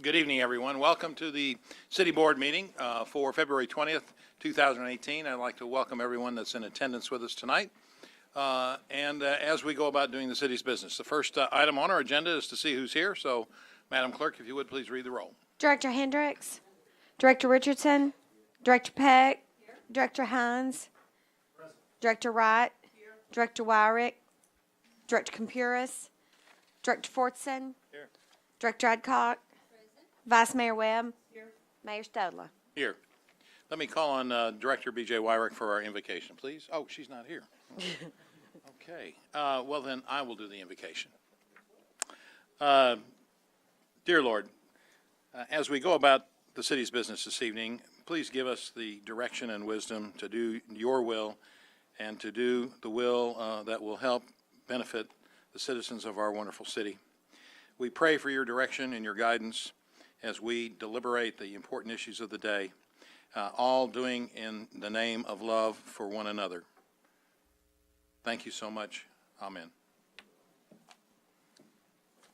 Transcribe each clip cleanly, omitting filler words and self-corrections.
Good evening, everyone. Welcome to the City Board meeting for February 20th, 2018. I'd like to welcome everyone that's in attendance with us tonight. As we go about doing the city's business, the first item on our agenda is to see who's here. So, Madam Clerk, if you would please read the roll. Director Hendricks, Director Richardson, Director Peck, Director Hines, Director Wright, Director Wyrick, Director Compuris, Director Fortson, Director Adcock, Vice Mayor Webb, Mayor Stodler. Here. Let me call on Director B.J. Wyrick for our invocation, please. Oh, she's not here. Okay. Well, then I will do the invocation. Dear Lord, as we go about the city's business this evening, please give us the direction and wisdom to do your will and to do the will that will help benefit the citizens of our wonderful city. We pray for your direction and your guidance as we deliberate the important issues of the day, all doing in the name of love for one another. Thank you so much. Amen.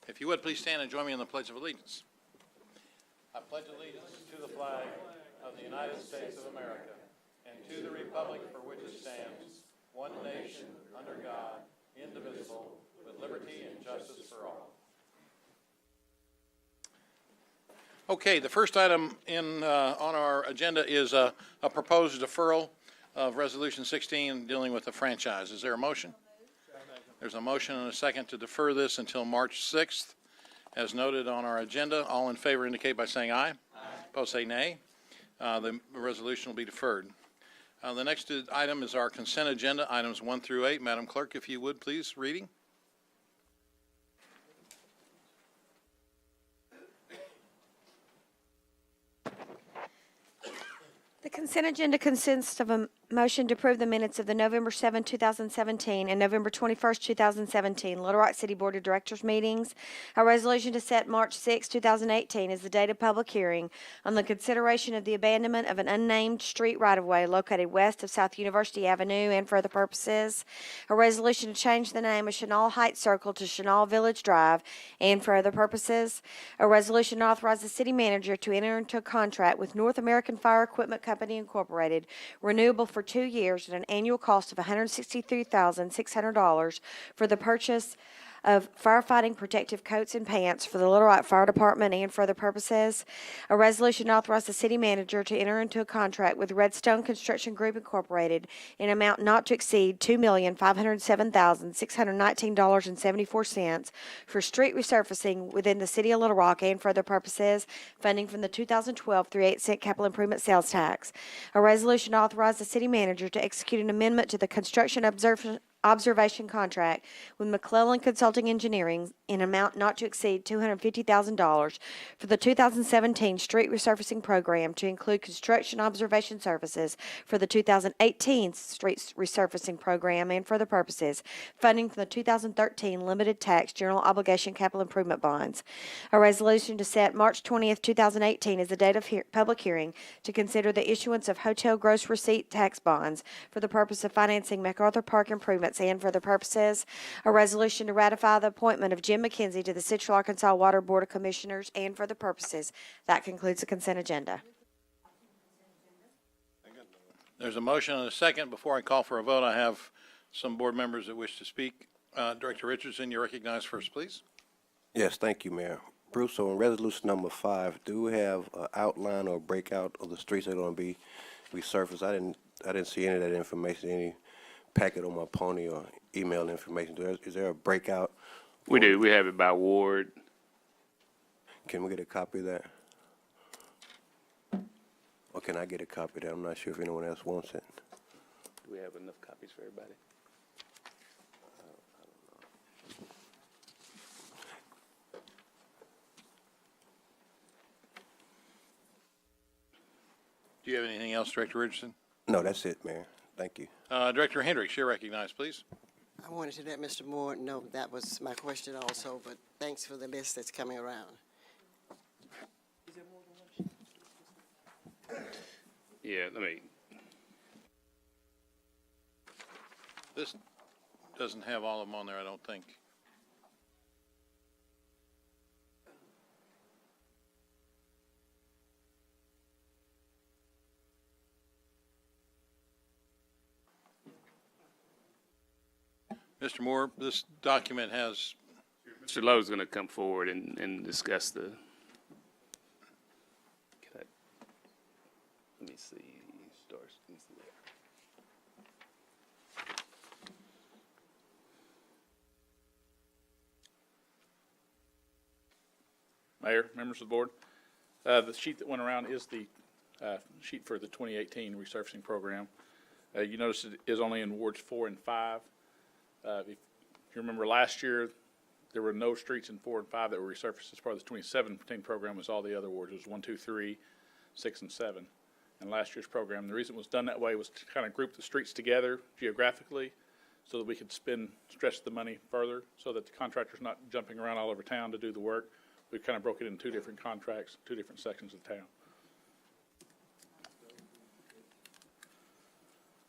If you would, please stand and join me in the Pledge of Allegiance. I pledge allegiance to the flag of the United States of America and to the republic for which it stands, one nation, under God, indivisible, with liberty and justice for all. Okay, the first item on our agenda is a proposed deferral of Resolution 16 dealing with the franchise. Is there a motion? There's a motion and a second to defer this until March 6th, as noted on our agenda. All in favor indicate by saying aye. Aye. Opposed say nay. The resolution will be deferred. The next item is our consent agenda, items 1 through 8. Madam Clerk, if you would, please, reading. The consent agenda consists of a motion to approve the minutes of the November 7, 2017 and November 21, 2017 Little Rock City Board of Directors meetings, a resolution to set March 6, 2018 as the date of public hearing on the consideration of the abandonment of an unnamed street right-of-way located west of South University Avenue and for other purposes, a resolution to change the name of Chenal Heights Circle to Chenal Village Drive and for other purposes, a resolution to authorize the city manager to enter into a contract with North American Fire Equipment Company Incorporated, renewable for 2 years at an annual cost of $163,600 for the purchase of firefighting protective coats and pants for the Little Rock Fire Department and for other purposes. A resolution to authorize the city manager to enter into a contract with Redstone Construction Group Incorporated in an amount not to exceed $2,507,619.74 for street resurfacing within the city of Little Rock and for other purposes, funding from the 2012 3/8 capital improvement sales tax. A resolution to authorize the city manager to execute an amendment to the construction observation contract with McClellan Consulting Engineering in an amount not to exceed $250,000 for the 2017 street resurfacing program to include construction observation services for the 2018 street resurfacing program and for other purposes, funding from the 2013 limited tax general obligation capital improvement bonds. A resolution to set March 20th, 2018 as the date of public hearing to consider the issuance of hotel gross receipt tax bonds for the purpose of financing MacArthur Park improvements and for other purposes, a resolution to ratify the appointment of Jim McKenzie to the Central Arkansas Water Board of Commissioners and for the purposes. That concludes the consent agenda. There's a motion and a second. Before I call for a vote, I have some board members that wish to speak. Director Richardson, you're recognized first, please. Yes, thank you, Mayor. Bruce, on resolution number 5, do we have an outline or breakout of the streets that are going to be resurfaced? I didn't see any of that information, any packet on my pony or email information. Is there a breakout? We do. We have it by ward. Can we get a copy of that? Or can I get a copy of that? I'm not sure if anyone else wants it. Do we have enough copies for everybody? Do you have anything else, Director Richardson? No, that's it, Mayor. Thank you. Director Hendricks, you're recognized, please. I wanted to let Mr. Moore know that was my question also, but thanks for the list that's coming around. Yeah, let me. This doesn't have all of them on there, I don't think. Mr. Moore, this document has, Mr. Lowe's gonna come forward and discuss the. Let me see, stars. Mayor, members of the board, the sheet that went around is the sheet for the 2018 resurfacing program. You notice it is only in wards 4 and 5. If you remember last year, there were no streets in 4 and 5 that were resurfaced as part of the 2017 program. Was all the other wards. It was 1, 2, 3, 6, and 7. And last year's program, the reason it was done that way was to kind of group the streets together geographically, so that we could stretch the money further, so that the contractor's not jumping around all over town to do the work. We kind of broke it into 2 different contracts, 2 different sections of town.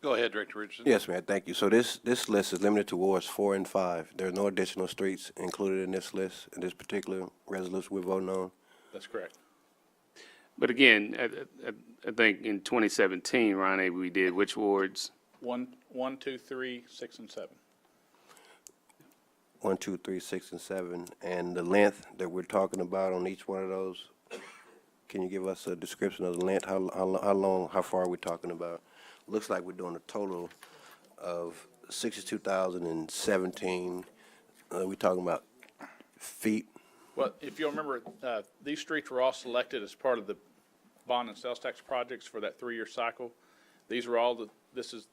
go ahead, Director Richardson. Yes, Mayor, thank you. So this list is limited to wards 4 and 5. There are no additional streets included in this list, in this particular resolution we're voting on. That's correct. But again, I think in 2017, Ronnie, we did which wards? 1, 2, 3, 6, and 7. 1, 2, 3, 6, and 7, and the length that we're talking about on each one of those. Can you give us a description of the length? How long, how far are we talking about? Looks like we're doing a total of 62,017. We talking about feet? Well, if you'll remember, these streets were all selected as part of the bond and sales tax projects for that 3-year cycle. These were all this is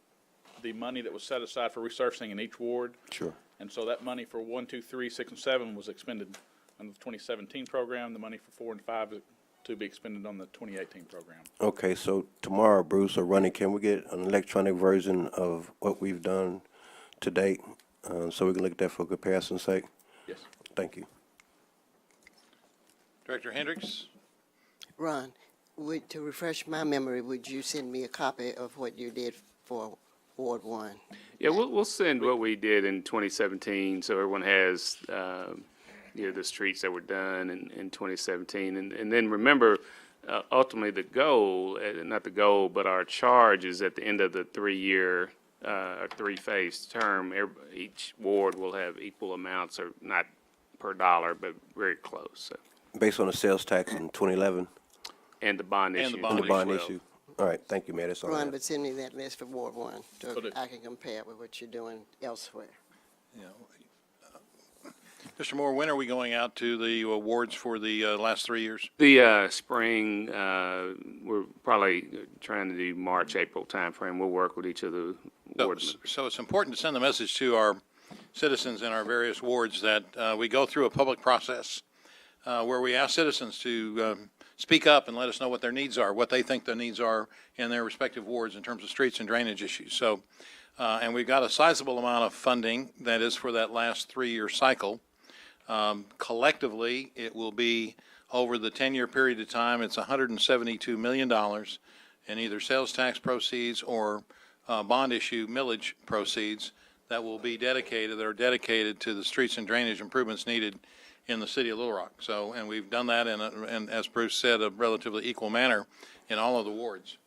the money that was set aside for resurfacing in each ward. Sure. And so that money for 1, 2, 3, 6, and 7 was expended under the 2017 program. The money for 4 and 5 is to be expended on the 2018 program. Okay, so tomorrow, Bruce or Ronnie, can we get an electronic version of what we've done to date, so we can look at that for comparison's sake? Yes. Thank you. Director Hendricks? Ron, to refresh my memory, would you send me a copy of what you did for Ward 1? Yeah, we'll send what we did in 2017, so everyone has, the streets that were done in 2017. And then remember, ultimately the goal, not the goal, but our charge is at the end of the 3-year, or 3-phase term, each ward will have equal amounts, or not per dollar, but very close. So. Based on the sales tax in 2011 And the bond And issue. the bond and the bond as well. issue? All right, thank you, Mayor, that's all I Ron, have. but send me that list for Ward 1, so Will do. I can compare it with what you're doing elsewhere. Mr. Moore, when are we going out to the awards for the last 3 years? The spring, we're probably trying to do March, April timeframe. We'll work with each of the ward members. So it's important to send the message to our citizens in our various wards that we go through a public process where we ask citizens to speak up and let us know what their needs are, what they think their needs are in their respective wards in terms of streets and drainage issues. So, and we've got a sizable amount of funding that is for that last 3-year cycle. Collectively, it will be over the 10-year period of time, it's $172 million in either sales tax proceeds or bond issue millage proceeds that will be dedicated to the streets and drainage improvements needed in the city of Little Rock. So, and we've done that in as Bruce said, a relatively equal manner in all of the wards.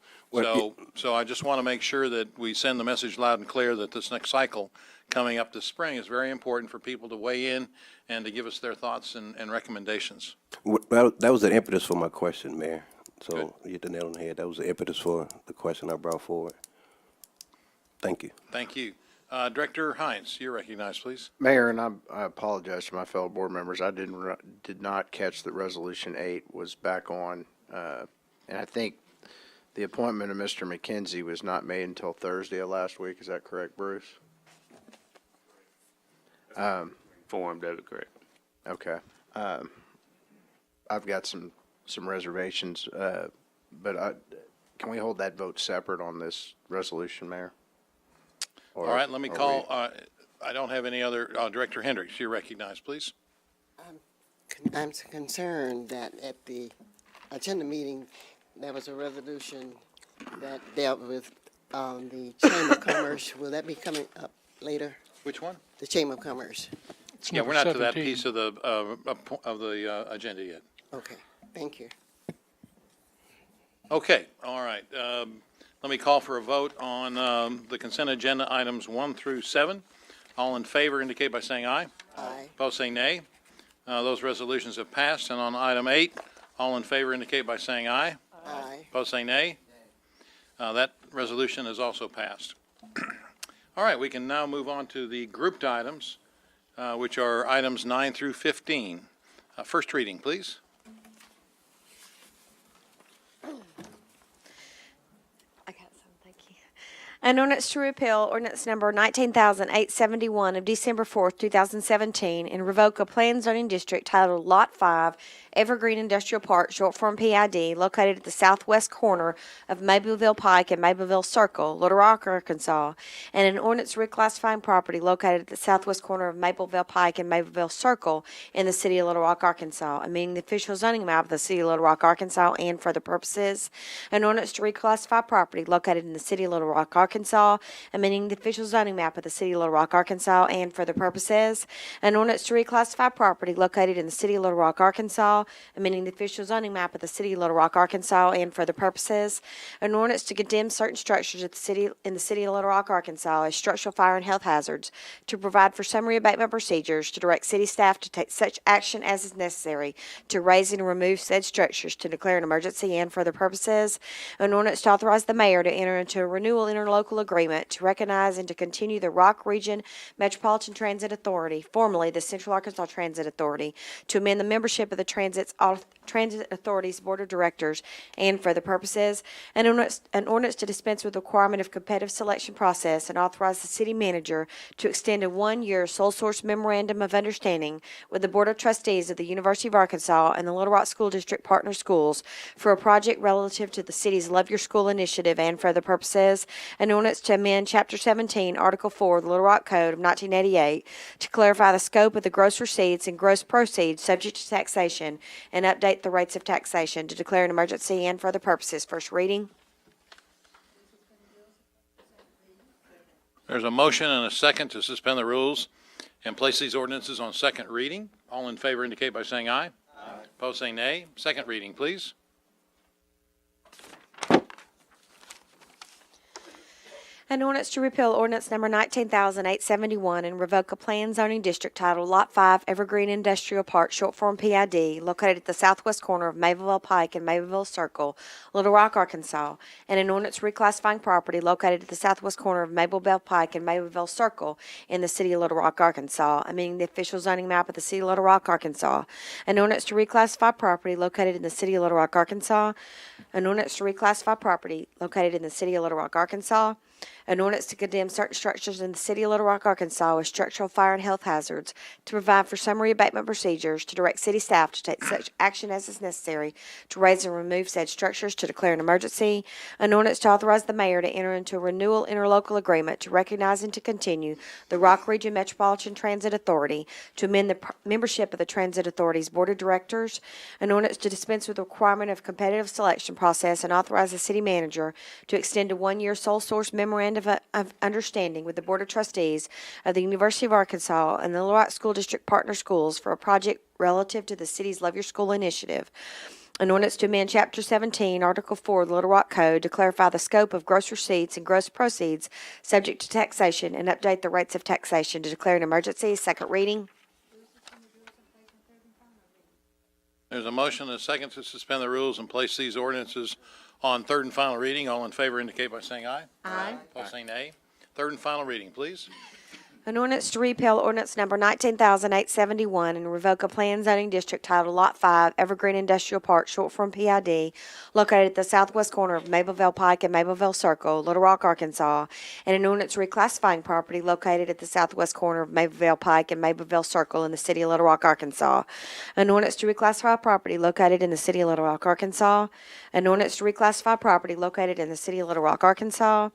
So I just want to make sure that we send the message loud and clear that this next cycle coming up this spring is very important for people to weigh in and to give us their thoughts and recommendations. Well, that was the impetus for my question, Mayor. So Good. you hit the nail on the head. That was the impetus for the question I brought forward. Thank you. Thank you. Director Hines, you're recognized, please. Mayor, and I apologize to my fellow board members. I did not catch that Resolution 8 was back on, and I think the appointment of Mr. McKenzie was not made until Thursday of last week. Is that correct, Bruce? Formed of it, correct. Okay. I've got some reservations, but can we hold that vote separate on this resolution, Mayor? All right, let me call, I don't have any other, Director Hendricks, you're recognized, please. I'm concerned that at the agenda meeting, there was a resolution that dealt with the Chamber of Commerce. Will that be coming up later? Which one? The Chamber of Commerce. Yeah, we're not to that piece of the agenda yet. Okay, thank you. Okay, all right. Let me call for a vote on the consent agenda items 1 through 7. All in favor indicate by saying aye. Aye. Opposed, say nay. Those resolutions have passed. And on item 8, all in favor indicate by saying aye. Aye. Opposed, say nay. That resolution is also passed. All right, we can now move on to the grouped items, which are items 9 through 15. First reading, please. I got some, thank you. An ordinance to repeal ordinance number 19,871 of December 4th, 2017, and revoke a planned zoning district titled Lot 5, Evergreen Industrial Park, short form PID, located at the southwest corner of Mableville Pike and Mableville Circle, Little Rock, Arkansas, and an ordinance reclassifying property located at the southwest corner of Mableville Pike and Mableville Circle in the city of Little Rock, Arkansas, amending the official zoning map of the city of Little Rock, Arkansas, and for other purposes. An ordinance to reclassify property located in the city of Little Rock, Arkansas, amending the official zoning map of the city of Little Rock, Arkansas, and for other purposes. An ordinance to reclassify property located in the city of Little Rock, Arkansas, amending the official zoning map of the city of Little Rock, Arkansas, and for other purposes. An ordinance to condemn certain structures in the city of Little Rock, Arkansas as structural fire and health hazards, to provide for summary abatement procedures, to direct city staff to take such action as is necessary to raise and remove said structures, to declare an emergency, and for other purposes. An ordinance to authorize the mayor to enter into a renewal interlocal agreement to recognize and to continue the Rock Region Metropolitan Transit Authority, formerly the Central Arkansas Transit Authority, to amend the membership of the Transit Authority's Board of Directors, and for the purposes. An ordinance to dispense with the requirement of competitive selection process and authorize the city manager to extend a 1-year sole source memorandum of understanding with the Board of Trustees of the University of Arkansas and the Little Rock School District Partner Schools for a project relative to the city's Love Your School initiative, and for other purposes. An ordinance to amend Chapter 17, Article 4 of the Little Rock Code of 1988 to clarify the scope of the gross receipts and gross proceeds subject to taxation and update the rates of taxation, to declare an emergency, and for other purposes. First reading. There's a motion and a second to suspend the rules and place these ordinances on second reading. All in favor indicate by saying aye. Aye. Opposed, say nay. Second reading, please. An ordinance to repeal ordinance number 19,871 and revoke a planned zoning district titled Lot 5, Evergreen Industrial Park, short form PID, located at the southwest corner of Mableville Pike and Mableville Circle, Little Rock, Arkansas, and an ordinance reclassifying property located at the southwest corner of Mableville Pike and Mableville Circle in the city of Little Rock, Arkansas, amending the official zoning map of the city of Little Rock, Arkansas. An ordinance to reclassify property located in the city of Little Rock, Arkansas. An ordinance to reclassify property located in the city of Little Rock, Arkansas. An ordinance to condemn certain structures in the city of Little Rock, Arkansas as structural fire and health hazards, to provide for summary abatement procedures, to direct city staff to take such action as is necessary to raise and remove said structures, to declare an emergency. An ordinance to authorize the mayor to enter into a renewal interlocal agreement to recognize and to continue the Rock Region Metropolitan Transit Authority, to amend the membership of the Transit Authority's Board of Directors. An ordinance to dispense with the requirement of competitive selection process and authorize the city manager to extend a 1-year sole source memorandum of understanding with the Board of Trustees of the University of Arkansas and the Little Rock School District Partner Schools for a project relative to the city's Love Your School initiative. An ordinance to amend Chapter 17, Article 4 of the Little Rock Code to clarify the scope of gross receipts and gross proceeds subject to taxation and update the rates of taxation, to declare an emergency. Second reading. There's a motion and a second to suspend the rules and place these ordinances on third and final reading. All in favor indicate by saying aye. Aye. Opposed, say nay. Third and final reading, please. An ordinance to repeal ordinance number 19,871 and revoke a planned zoning district titled Lot 5, Evergreen Industrial Park, short form PID, located at the southwest corner of Mableville Pike and Mableville Circle, Little Rock, Arkansas, and an ordinance reclassifying property located at the southwest corner of Mableville Pike and Mableville Circle in the city of Little Rock, Arkansas. An ordinance to reclassify property located in the city of Little Rock, Arkansas. An ordinance to reclassify property located in the city of Little Rock, Arkansas.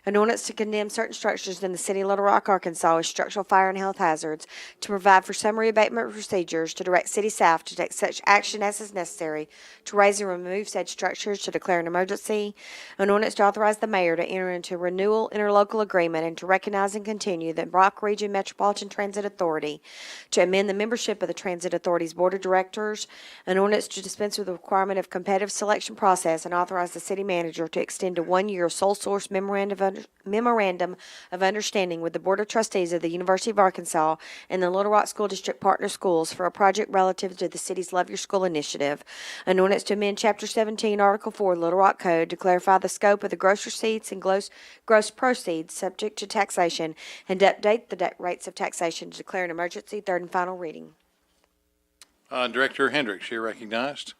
An ordinance to condemn certain structures in the city of Little Rock, Arkansas as structural fire and health hazards, to provide for summary abatement procedures, to direct city staff to take such action as is necessary to raise and remove said structures, to declare an emergency. An ordinance to authorize the mayor to enter into a renewal interlocal agreement and to recognize and continue the Rock Region Metropolitan Transit Authority, to amend the membership of the Transit Authority's Board of Directors. An ordinance to dispense with the requirement of competitive selection process and authorize the city manager to extend a 1-year sole source memorandum of memorandum of understanding with the Board of Trustees of the University of Arkansas and the Little Rock School District Partner Schools for a project relative to the city's Love Your School initiative. An ordinance to amend Chapter 17, Article 4, Little Rock Code to clarify the scope of the gross receipts and gross proceeds subject to taxation and to update the rates of taxation to declare an emergency. Third and final reading. Director Hendricks, you're recognized.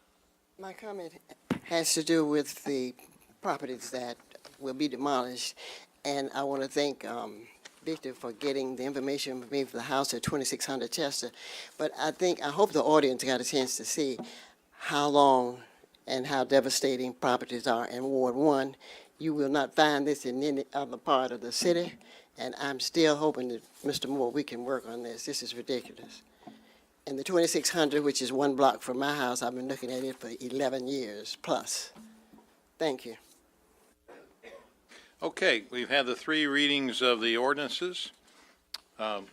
My comment has to do with the properties that will be demolished, and I want to thank Victor for getting the information for me for the house at 2600 Chester. But I hope the audience got a chance to see how long and how devastating properties are in Ward 1. You will not find this in any other part of the city, and I'm still hoping that, Mr. Moore, we can work on this. This is ridiculous. And the 2600, which is 1 block from my house, I've been looking at it for 11 years plus. Thank you. Okay, we've had the 3 readings of the ordinances. All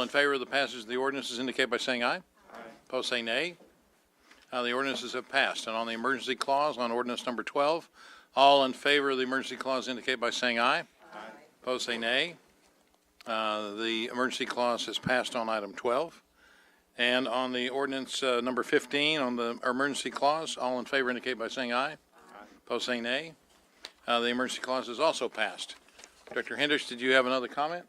in favor of the passage of the ordinances indicate by saying aye. Aye. Opposed, say nay. The ordinances have passed. And on the emergency clause on ordinance number 12, all in favor of the emergency clause indicate by saying aye. Aye. Opposed, say nay. The emergency clause has passed on item 12. And on the ordinance number 15, on the emergency clause, all in favor indicate by saying aye. Aye. Opposed, say nay. The emergency clause is also passed. Director Hendricks, did you have another comment?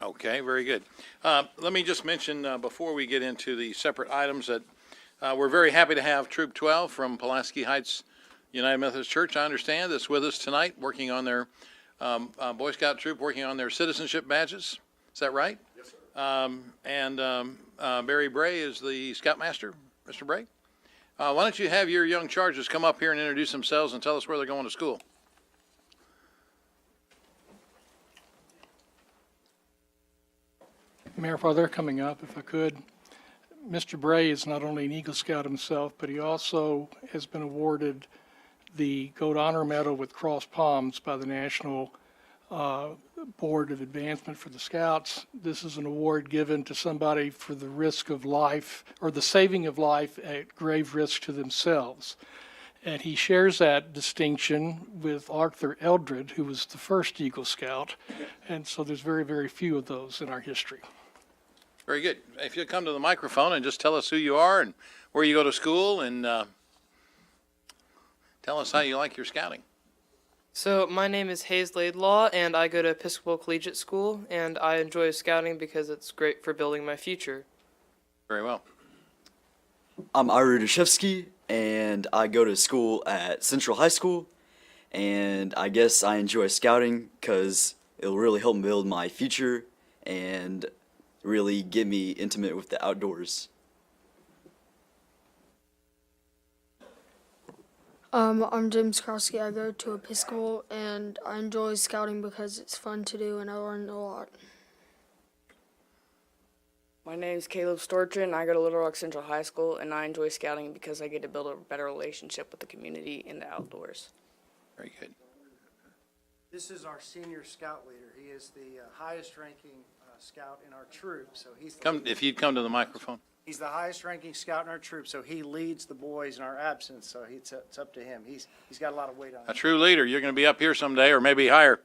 Okay, very good. Let me just mention before we get into the separate items that we're very happy to have Troop 12 from Pulaski Heights United Methodist Church, I understand, that's with us tonight, working on their Boy Scout troop, working on their citizenship badges. Is that right? Yes, sir. Barry Bray is the Scoutmaster. Mr. Bray? Why don't you have your young charges come up here and introduce themselves and tell us where they're going to school? Mayor, while they're coming up, if I could, Mr. Bray is not only an Eagle Scout himself, but he also has been awarded the Gold Honor Medal with Cross Palms by the National Board of Advancement for the Scouts. This is an award given to somebody for the risk of life or the saving of life at grave risk to themselves. And he shares that distinction with Arthur Eldred, who was the first Eagle Scout. And so there's very, very few of those in our history. Very good. If you'll come to the microphone and just tell us who you are and where you go to school and tell us how you like your scouting. So my name is Hayes Laidlaw, and I go to Episcopal Collegiate School, and I enjoy scouting because it's great for building my future. Very well. I'm Ira Dashevsky, and I go to school at Central High School, and I guess I enjoy scouting because it'll really help me build my future and really get me intimate with the outdoors. I'm James Krosky. I go to Episcopal, and I enjoy scouting because it's fun to do and I learn a lot. My name is Caleb Storchin. I go to Little Rock Central High School, and I enjoy scouting because I get to build a better relationship with the community in the outdoors. Very good. This is our senior scout leader. He is the highest ranking scout in our troop, so he's the If you'd come to the microphone. He's the highest ranking scout in our troop, so he leads the boys in our absence, so it's up to him. He's got a lot of weight on him. A true leader. You're going to be up here someday or maybe higher.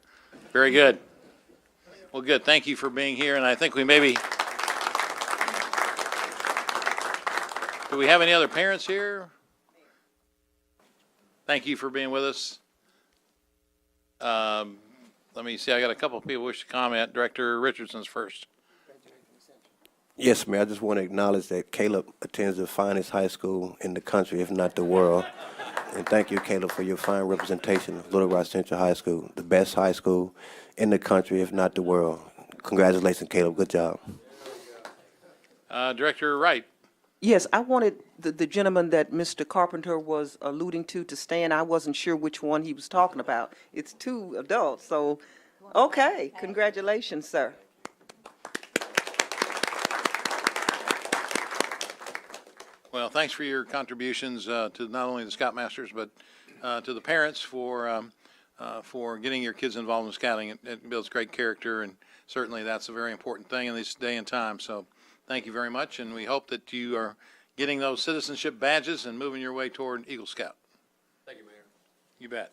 Very good. Well, good. Thank you for being here, and I think we maybe... Do we have any other parents here? Thank you for being with us. Let me see. I got a couple of people who wish to comment. Director Richardson's first. Yes, Mayor, I just want to acknowledge that Caleb attends the finest high school in the country, if not the world. And thank you, Caleb, for your fine representation of Little Rock Central High School, the best high school in the country, if not the world. Congratulations, Caleb. Good job. Director Wright. Yes, I wanted the gentleman that Mr. Carpenter was alluding to stand. I wasn't sure which one he was talking about. It's 2 adults, so, okay, congratulations, sir. Well, thanks for your contributions to not only the Scoutmasters, but to the parents for getting your kids involved in scouting. It builds great character, and certainly that's a very important thing in this day and time. So thank you very much, and we hope that you are getting those citizenship badges and moving your way toward Eagle Scout. Thank you, Mayor. You bet.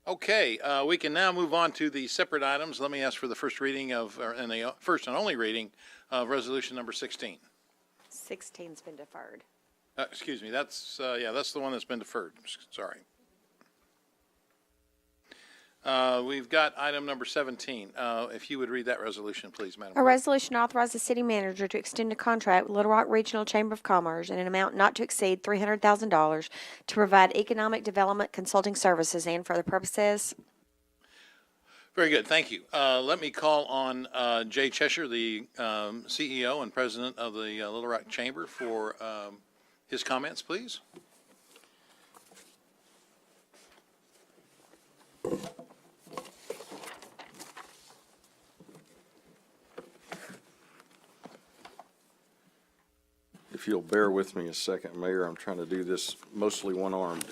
Okay, we can now move on to the separate items. Let me ask for the first reading and the first and only reading of resolution number 16. 16's been deferred. Excuse me, that's the one that's been deferred. Sorry. We've got item number 17. If you would read that resolution, please, Madam A Clerk. resolution authorizes the city manager to extend a contract with Little Rock Regional Chamber of Commerce in an amount not to exceed $300,000 to provide economic development consulting services and for other purposes. Very good, thank you. Let me call on Jay Cheshire, the CEO and President of the Little Rock Chamber, for his comments, please. If you'll bear with me a second, Mayor, I'm trying to do this mostly one-armed.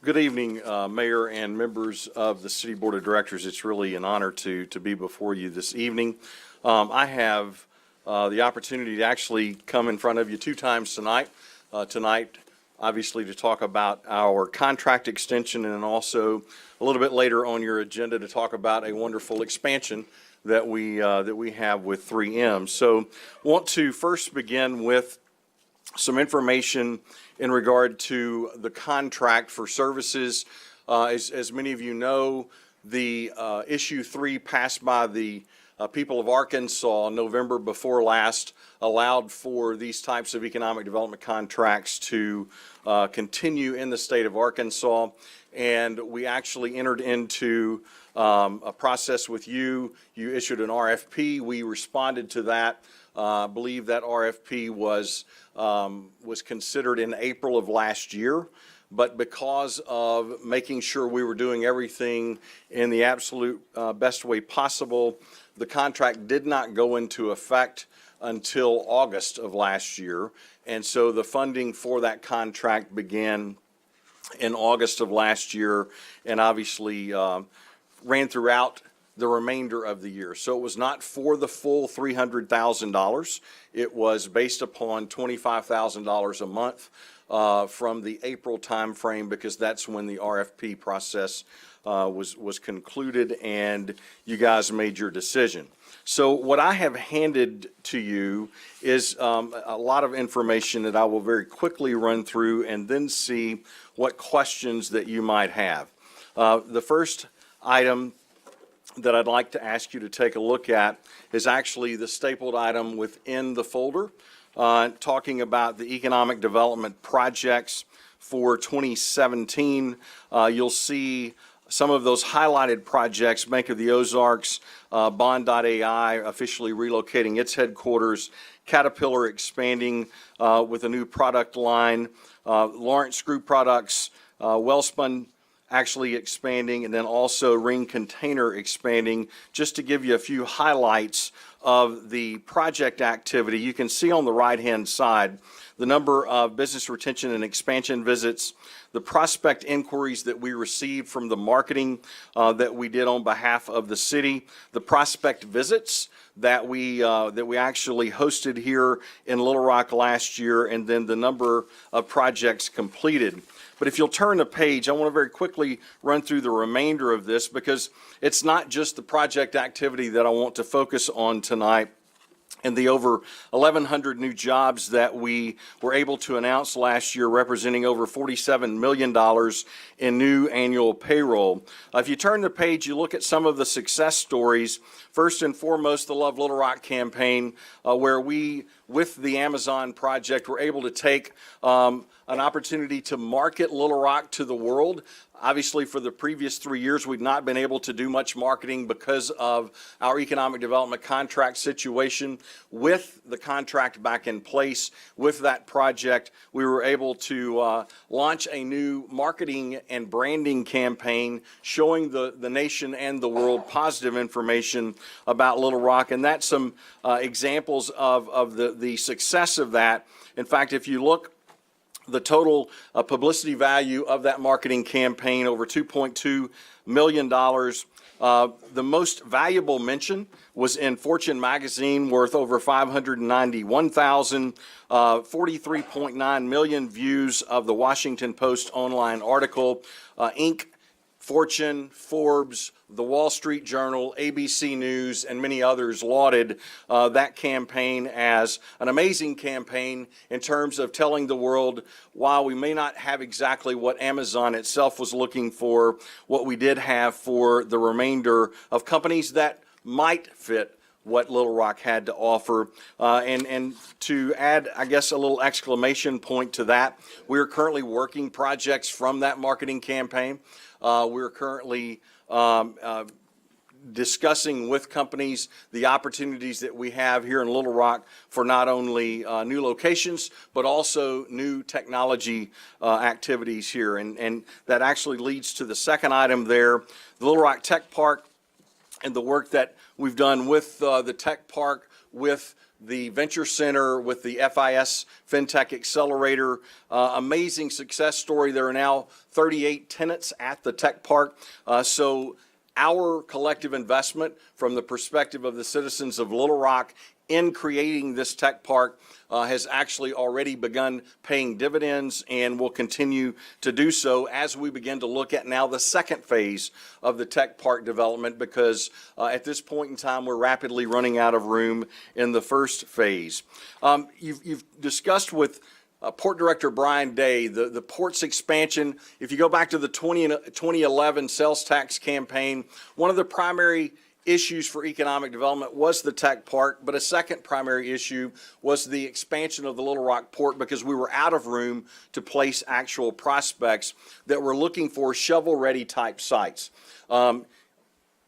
Good evening, Mayor and members of the City Board of Directors. It's really an honor to be before you this evening. I have the opportunity to actually come in front of you 2 times tonight. Tonight, obviously, to talk about our contract extension, and also a little bit later on your agenda to talk about a wonderful expansion that we have with 3M. So, want to first begin with some information in regard to the contract for services. As many of you know, the issue 3 passed by the people of Arkansas November before last allowed for these types of economic development contracts to continue in the state of Arkansas. And we actually entered into a process with you. You issued an RFP. We responded to that. I believe that RFP was considered in April of last year, but because of making sure we were doing everything in the absolute best way possible, the contract did not go into effect until August of last year. And so the funding for that contract began in August of last year and obviously ran throughout the remainder of the year. So it was not for the full $300,000. It was based upon $25,000 a month from the April timeframe, because that's when the RFP process was concluded and you guys made your decision. So what I have handed to you is a lot of information that I will very quickly run through and then see what questions that you might have. The first item that I'd like to ask you to take a look at is actually the stapled item within the folder, talking about the economic development projects for 2017. You'll see some of those highlighted projects: Bank of the Ozarks, Bond.ai officially relocating its headquarters, Caterpillar expanding with a new product line, Lawrence Screw Products, Wellspun actually expanding, and then also Ring Container expanding. Just to give you a few highlights of the project activity, you can see on the right-hand side the number of business retention and expansion visits, the prospect inquiries that we received from the marketing that we did on behalf of the city, the prospect visits that we actually hosted here in Little Rock last year, and then the number of projects completed. But if you'll turn the page, I want to very quickly run through the remainder of this, because it's not just the project activity that I want to focus on tonight, and the over 1,100 new jobs that we were able to announce last year, representing over $47 million in new annual payroll. If you turn the page, you look at some of the success stories. First and foremost, the Love Little Rock campaign, where we with the Amazon project, we're able to take an opportunity to market Little Rock to the world. Obviously, for the previous 3 years, we've not been able to do much marketing because of our economic development contract situation. With the contract back in place, with that project, we were able to launch a new marketing and branding campaign showing the nation and the world positive information about Little Rock. And that's some examples of the success of that. In fact, if you look, the total publicity value of that marketing campaign, over $2.2 million. The most valuable mention was in Fortune magazine, worth over $591,000, 43.9 million views of the Washington Post online article, Inc., Fortune, Forbes, the Wall Street Journal, ABC News, and many others lauded that campaign as an amazing campaign in terms of telling the world, while we may not have exactly what Amazon itself was looking for, what we did have for the remainder of companies that might fit what Little Rock had to offer. And to add, I guess, a little exclamation point to that, we are currently working projects from that marketing campaign. We're currently discussing with companies the opportunities that we have here in Little Rock for not only new locations, but also new technology activities here. And that actually leads to the second item there, the Little Rock Tech Park and the work that we've done with the Tech Park, with the Venture Center, with the FIS FinTech Accelerator. Amazing success story. There are now 38 tenants at the Tech Park. So our collective investment from the perspective of the citizens of Little Rock in creating this tech park has actually already begun paying dividends and will continue to do so as we begin to look at now the second phase of the tech park development, because at this point in time we're rapidly running out of room in the first phase. You've discussed with Port Director Brian Day, the port's expansion. If you go back to the 2011 sales tax campaign, one of the primary issues for economic development was the tech park, but a second primary issue was the expansion of the Little Rock port, because we were out of room to place actual prospects that were looking for shovel-ready type sites.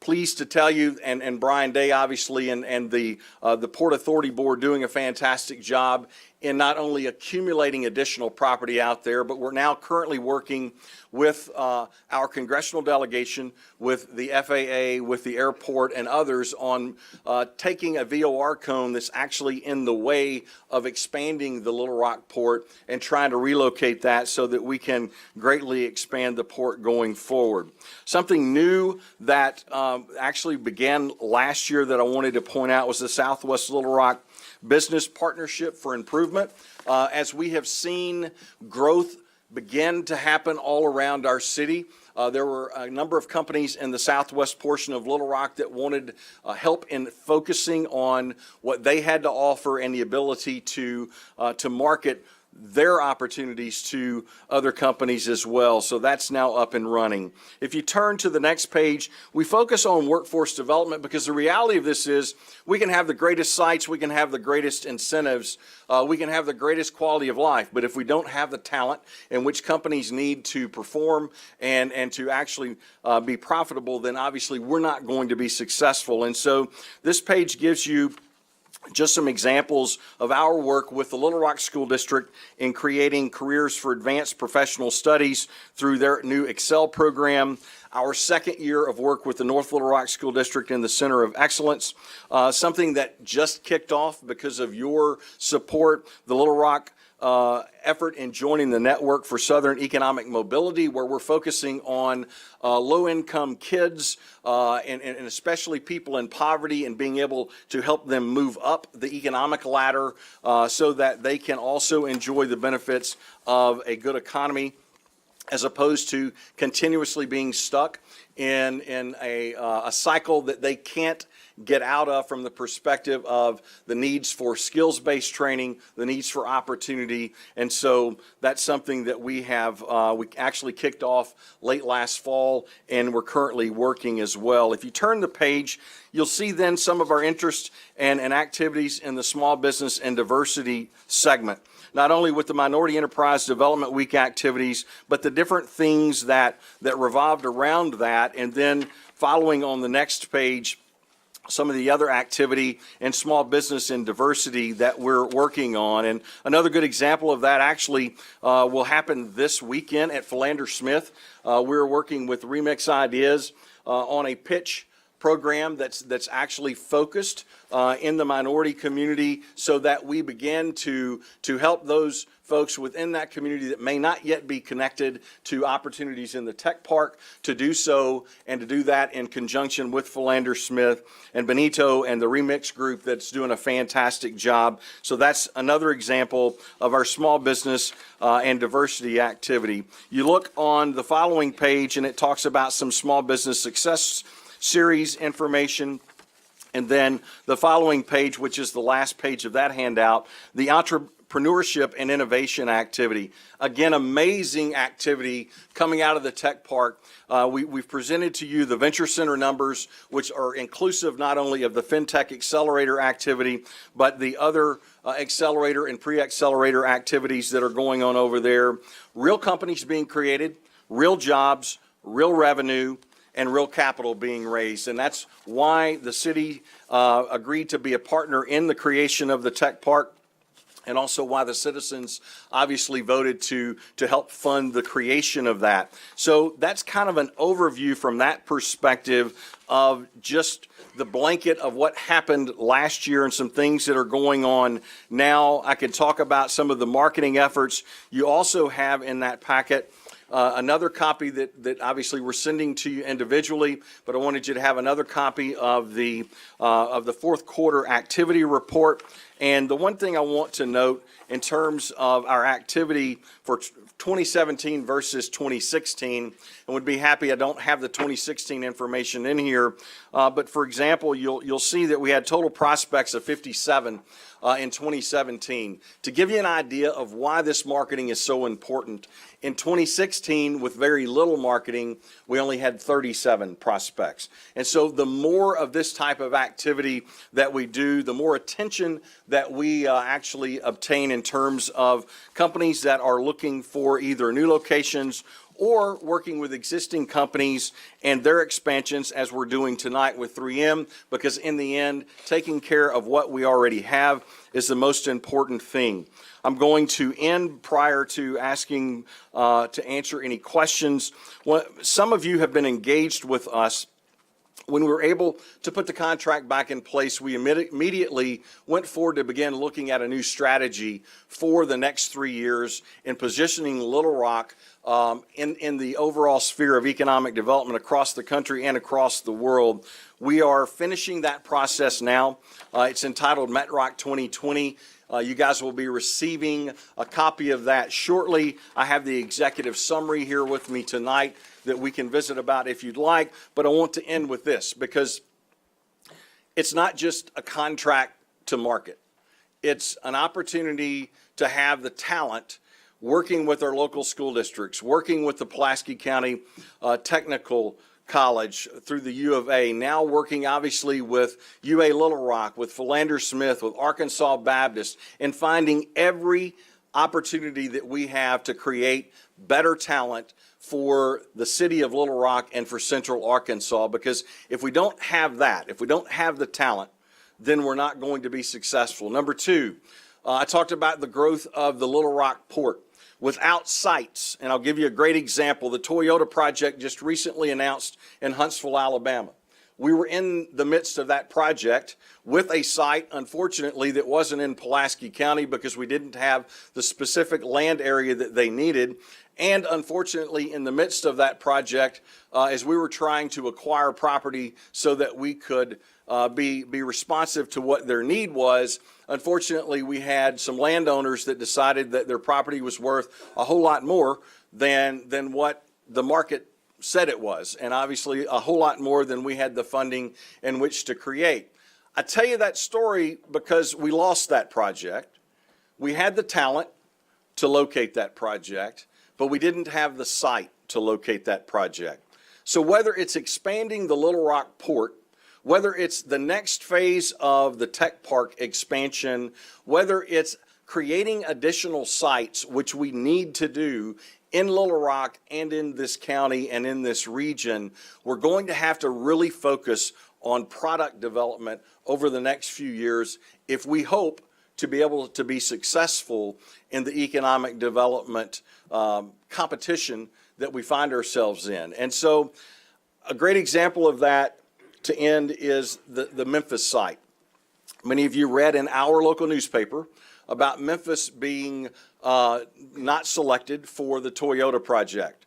Pleased to tell you, and Brian Day obviously, and the Port Authority Board doing a fantastic job in not only accumulating additional property out there, but we're now currently working with our congressional delegation, with the FAA, with the airport, and others on taking a VOR cone that's actually in the way of expanding the Little Rock port and trying to relocate that so that we can greatly expand the port going forward. Something new that actually began last year that I wanted to point out was the Southwest Little Rock Business Partnership for Improvement. As we have seen growth begin to happen all around our city, there were a number of companies in the southwest portion of Little Rock that wanted help in focusing on what they had to offer and the ability to market their opportunities to other companies as well. So that's now up and running. If you turn to the next page, we focus on workforce development, because the reality of this is we can have the greatest sites, we can have the greatest incentives, we can have the greatest quality of life, but if we don't have the talent in which companies need to perform and to actually be profitable, then obviously we're not going to be successful. And so this page gives you just some examples of our work with the Little Rock School District in creating careers for advanced professional studies through their new Excel program. Our second year of work with the North Little Rock School District in the Center of Excellence, something that just kicked off because of your support, the Little Rock effort in joining the Network for Southern Economic Mobility, where we're focusing on low-income kids and especially people in poverty, and being able to help them move up the economic ladder so that they can also enjoy the benefits of a good economy. as opposed to continuously being stuck in a cycle that they can't get out of from the perspective of the needs for skills-based training, the needs for opportunity. And so that's something that we have, we actually kicked off late last fall, and we're currently working as well. If you turn the page, you'll see then some of our interests and activities in the small business and diversity segment. Not only with the Minority Enterprise Development Week activities, but the different things that revolved around that. And then following on the next page, some of the other activity in small business and diversity that we're working on. And another good example of that actually will happen this weekend at Philander Smith. We're working with Remix Ideas on a pitch program that's actually focused in the minority community, so that we begin to help those folks within that community that may not yet be connected to opportunities in the tech park to do so, and to do that in conjunction with Philander Smith and Benito and the Remix group that's doing a fantastic job. So that's another example of our small business and diversity activity. You look on the following page and it talks about some small business success series information. And then the following page, which is the last page of that handout, the entrepreneurship and innovation activity. Again, amazing activity coming out of the tech park. We've presented to you the Venture Center numbers, which are inclusive not only of the FinTech Accelerator activity, but the other accelerator and pre-accelerator activities that are going on over there. Real companies being created, real jobs, real revenue, and real capital being raised. And that's why the city agreed to be a partner in the creation of the tech park, and also why the citizens obviously voted to help fund the creation of that. So that's kind of an overview from that perspective of just the blanket of what happened last year and some things that are going on now. I could talk about some of the marketing efforts. You also have in that packet another copy that obviously we're sending to you individually, but I wanted you to have another copy of the fourth quarter activity report. And the one thing I want to note in terms of our activity for 2017 versus 2016, and would be happy, I don't have the 2016 information in here, but for example, you'll see that we had total prospects of 57 in 2017. To give you an idea of why this marketing is so important, in 2016, with very little marketing, we only had 37 prospects. And so the more of this type of activity that we do, the more attention that we actually obtain in terms of companies that are looking for either new locations or working with existing companies and their expansions, as we're doing tonight with 3M, because in the end, taking care of what we already have is the most important thing. I'm going to end prior to asking to answer any questions. Some of you have been engaged with us. When we were able to put the contract back in place, we immediately went forward to begin looking at a new strategy for the next 3 years in positioning Little Rock in the overall sphere of economic development across the country and across the world. We are finishing that process now. It's entitled MetRock 2020. You guys will be receiving a copy of that shortly. I have the executive summary here with me tonight that we can visit about if you'd like, but I want to end with this, because it's not just a contract to market. It's an opportunity to have the talent working with our local school districts, working with the Pulaski County Technical College through the U of A, now working obviously with UA Little Rock, with Philander Smith, with Arkansas Baptist, and finding every opportunity that we have to create better talent for the city of Little Rock and for Central Arkansas. Because if we don't have that, if we don't have the talent, then we're not going to be successful. Number two, I talked about the growth of the Little Rock Port. Without sites, and I'll give you a great example, the Toyota project just recently announced in Huntsville, Alabama. We were in the midst of that project with a site, unfortunately, that wasn't in Pulaski County because we didn't have the specific land area that they needed. And unfortunately, in the midst of that project, as we were trying to acquire property so that we could be responsive to what their need was, unfortunately, we had some landowners that decided that their property was worth a whole lot more than what the market said it was, and obviously a whole lot more than we had the funding in which to create. I tell you that story because we lost that project. We had the talent to locate that project, but we didn't have the site to locate that project. So whether it's expanding the Little Rock port, whether it's the next phase of the tech park expansion, whether it's creating additional sites, which we need to do in Little Rock and in this county and in this region, we're going to have to really focus on product development over the next few years if we hope to be able to be successful in the economic development competition that we find ourselves in. And so a great example of that to end is the Memphis site. Many of you read in our local newspaper about Memphis being not selected for the Toyota project.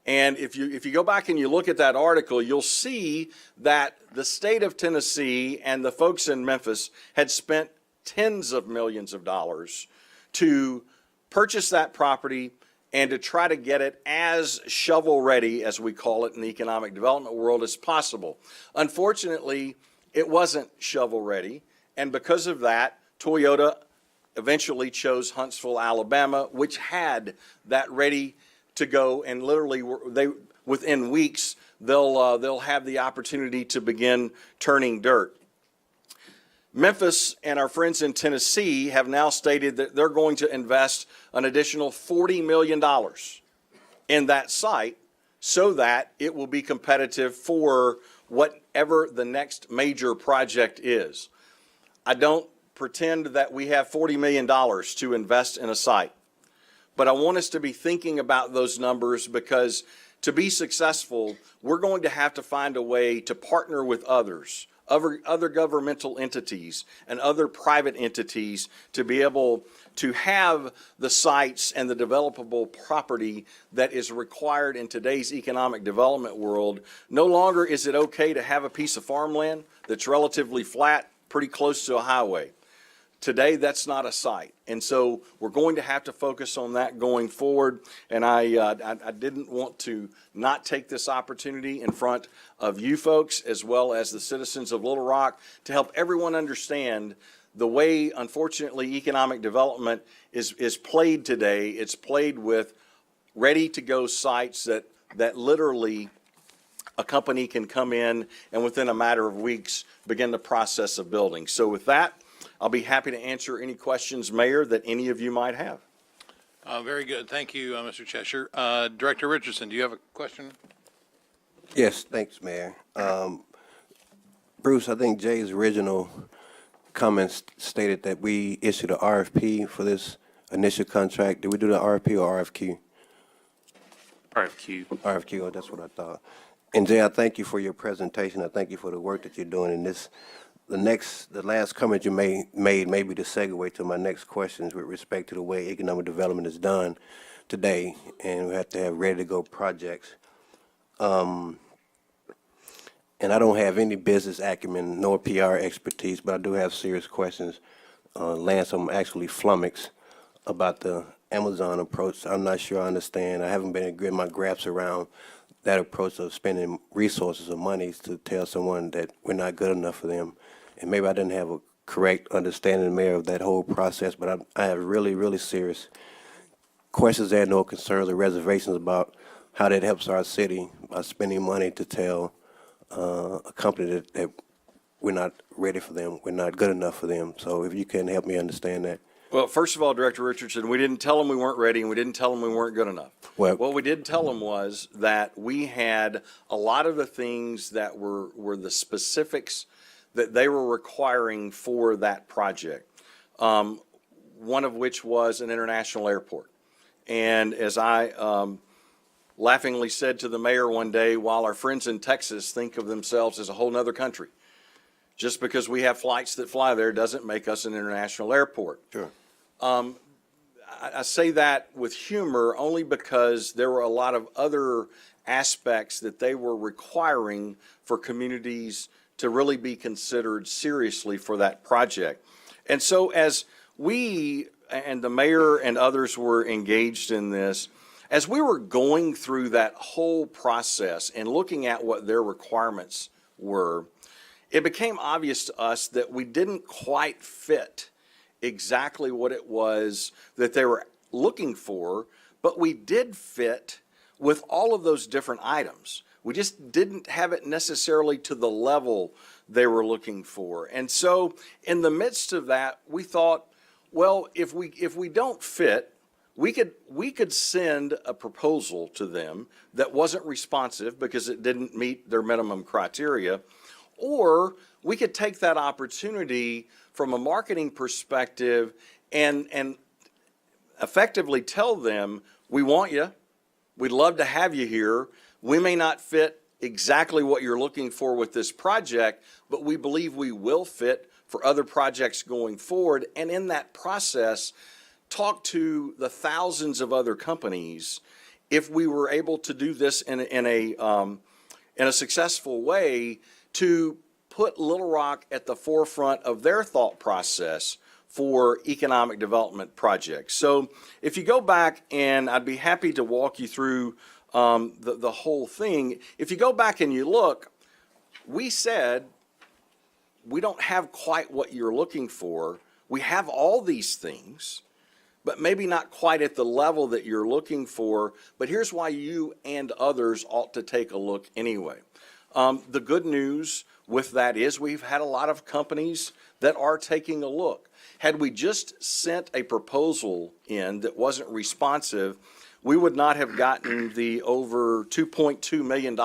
And if you go back and you look at that article, you'll see that the state of Tennessee and the folks in Memphis had spent tens of millions of dollars to purchase that property and to try to get it as shovel-ready, as we call it in the economic development world, as possible. Unfortunately, it wasn't shovel-ready, and because of that, Toyota eventually chose Huntsville, Alabama, which had that ready to go, and literally within weeks they'll have the opportunity to begin turning dirt. Memphis and our friends in Tennessee have now stated that they're going to invest an additional $40 million in that site so that it will be competitive for whatever the next major project is. I don't pretend that we have $40 million to invest in a site, but I want us to be thinking about those numbers because to be successful, we're going to have to find a way to partner with others, other governmental entities and other private entities to be able to have the sites and the developable property that is required in today's economic development world. No longer is it okay to have a piece of farmland that's relatively flat, pretty close to a highway. Today, that's not a site. And so we're going to have to focus on that going forward. And I didn't want to not take this opportunity in front of you folks as well as the citizens of Little Rock to help everyone understand the way, unfortunately, economic development is played today. It's played with ready-to-go sites that literally a company can come in and within a matter of weeks begin the process of building. So with that, I'll be happy to answer any questions, Mayor, that any of you might have. Very good. Thank you, Mr. Cheshire. Director Richardson, do you have a question? Yes, thanks, Mayor. Bruce, I think Jay's original comments stated that we issued an RFP for this initial contract. Did we do the RFP or RFQ? RFQ. RFQ, oh, that's what I thought. And Jay, I thank you for your presentation. I thank you for the work that you're doing in this. The last comment you made may be the segue to my next questions with respect to the way economic development is done today, and we have to have ready-to-go projects. And I don't have any business acumen nor PR expertise, but I do have serious questions. Lance, I'm actually flummoxed about the Amazon approach. I'm not sure I understand. I haven't been able to get my grasp around that approach of spending resources or monies to tell someone that we're not good enough for them. And maybe I didn't have a correct understanding, Mayor, of that whole process, but I have really, really serious questions and no concerns or reservations about how that helps our city by spending money to tell a company that we're not ready for them, we're not good enough for them. So if you can help me understand that. Well, first of all, Director Richardson, we didn't tell them we weren't ready and we didn't tell them we weren't good enough. Well, What we did tell them was that we had a lot of the things that were the specifics that they were requiring for that project. One of which was an international airport. And as I laughingly said to the mayor one day, while our friends in Texas think of themselves as a whole nother country, just because we have flights that fly there doesn't make us an international airport. Sure. I say that with humor only because there were a lot of other aspects that they were requiring for communities to really be considered seriously for that project. And so as we and the mayor and others were engaged in this, As we were going through that whole process and looking at what their requirements were, it became obvious to us that we didn't quite fit exactly what it was that they were looking for, but we did fit with all of those different items. We just didn't have it necessarily to the level they were looking for. And so in the midst of that, we thought, well, if we don't fit, we could send a proposal to them that wasn't responsive because it didn't meet their minimum criteria, or we could take that opportunity from a marketing perspective and effectively tell them, we want you, we'd love to have you here, we may not fit exactly what you're looking for with this project, but we believe we will fit for other projects going forward. And in that process, talk to the thousands of other companies if we were able to do this in a successful way to put Little Rock at the forefront of their thought process for economic development projects. So if you go back, and I'd be happy to walk you through the whole thing. If you go back and you look, we said, we don't have quite what you're looking for. We have all these things, but maybe not quite at the level that you're looking for. But here's why you and others ought to take a look anyway. The good news with that is we've had a lot of companies that are taking a look. Had we just sent a proposal in that wasn't responsive, we would not have gotten the over $2.2 million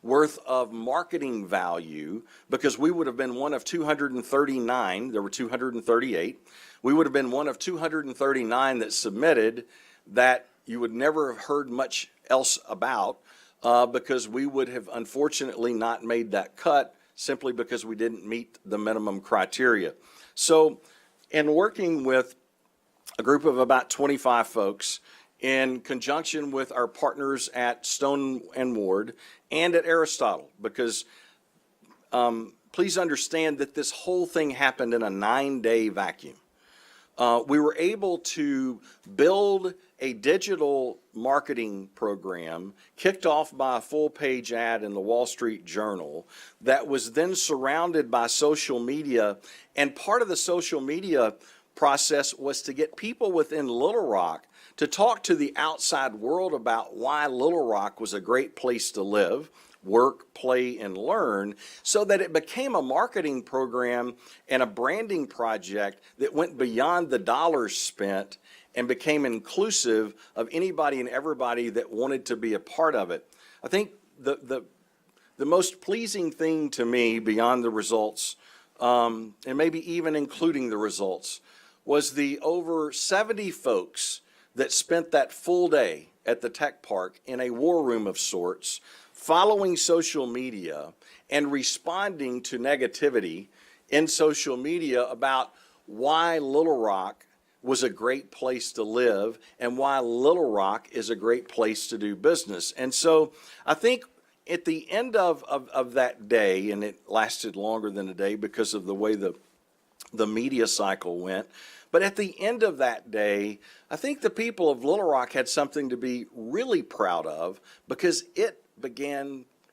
worth of marketing value, because we would have been one of 239, there were 238, we would have been one of 239 that submitted that you would never have heard much else about, because we would have unfortunately not made that cut simply because we didn't meet the minimum criteria. So in working with a group of about 25 folks, in conjunction with our partners at Stone and Ward and at Aristotle, because please understand that this whole thing happened in a 9-day vacuum. We were able to build a digital marketing program kicked off by a full-page ad in the Wall Street Journal that was then surrounded by social media. And part of the social media process was to get people within Little Rock to talk to the outside world about why Little Rock was a great place to live, work, play, and learn, so that it became a marketing program and a branding project that went beyond the dollars spent and became inclusive of anybody and everybody that wanted to be a part of it. I think the most pleasing thing to me beyond the results, and maybe even including the results, was the over 70 folks that spent that full day at the tech park in a war room of sorts, following social media and responding to negativity in social media about why Little Rock was a great place to live and why Little Rock is a great place to do business. And so I think at the end of that day, and it lasted longer than a day because of the way the media cycle went, but at the end of that day, I think the people of Little Rock had something to be really proud of, because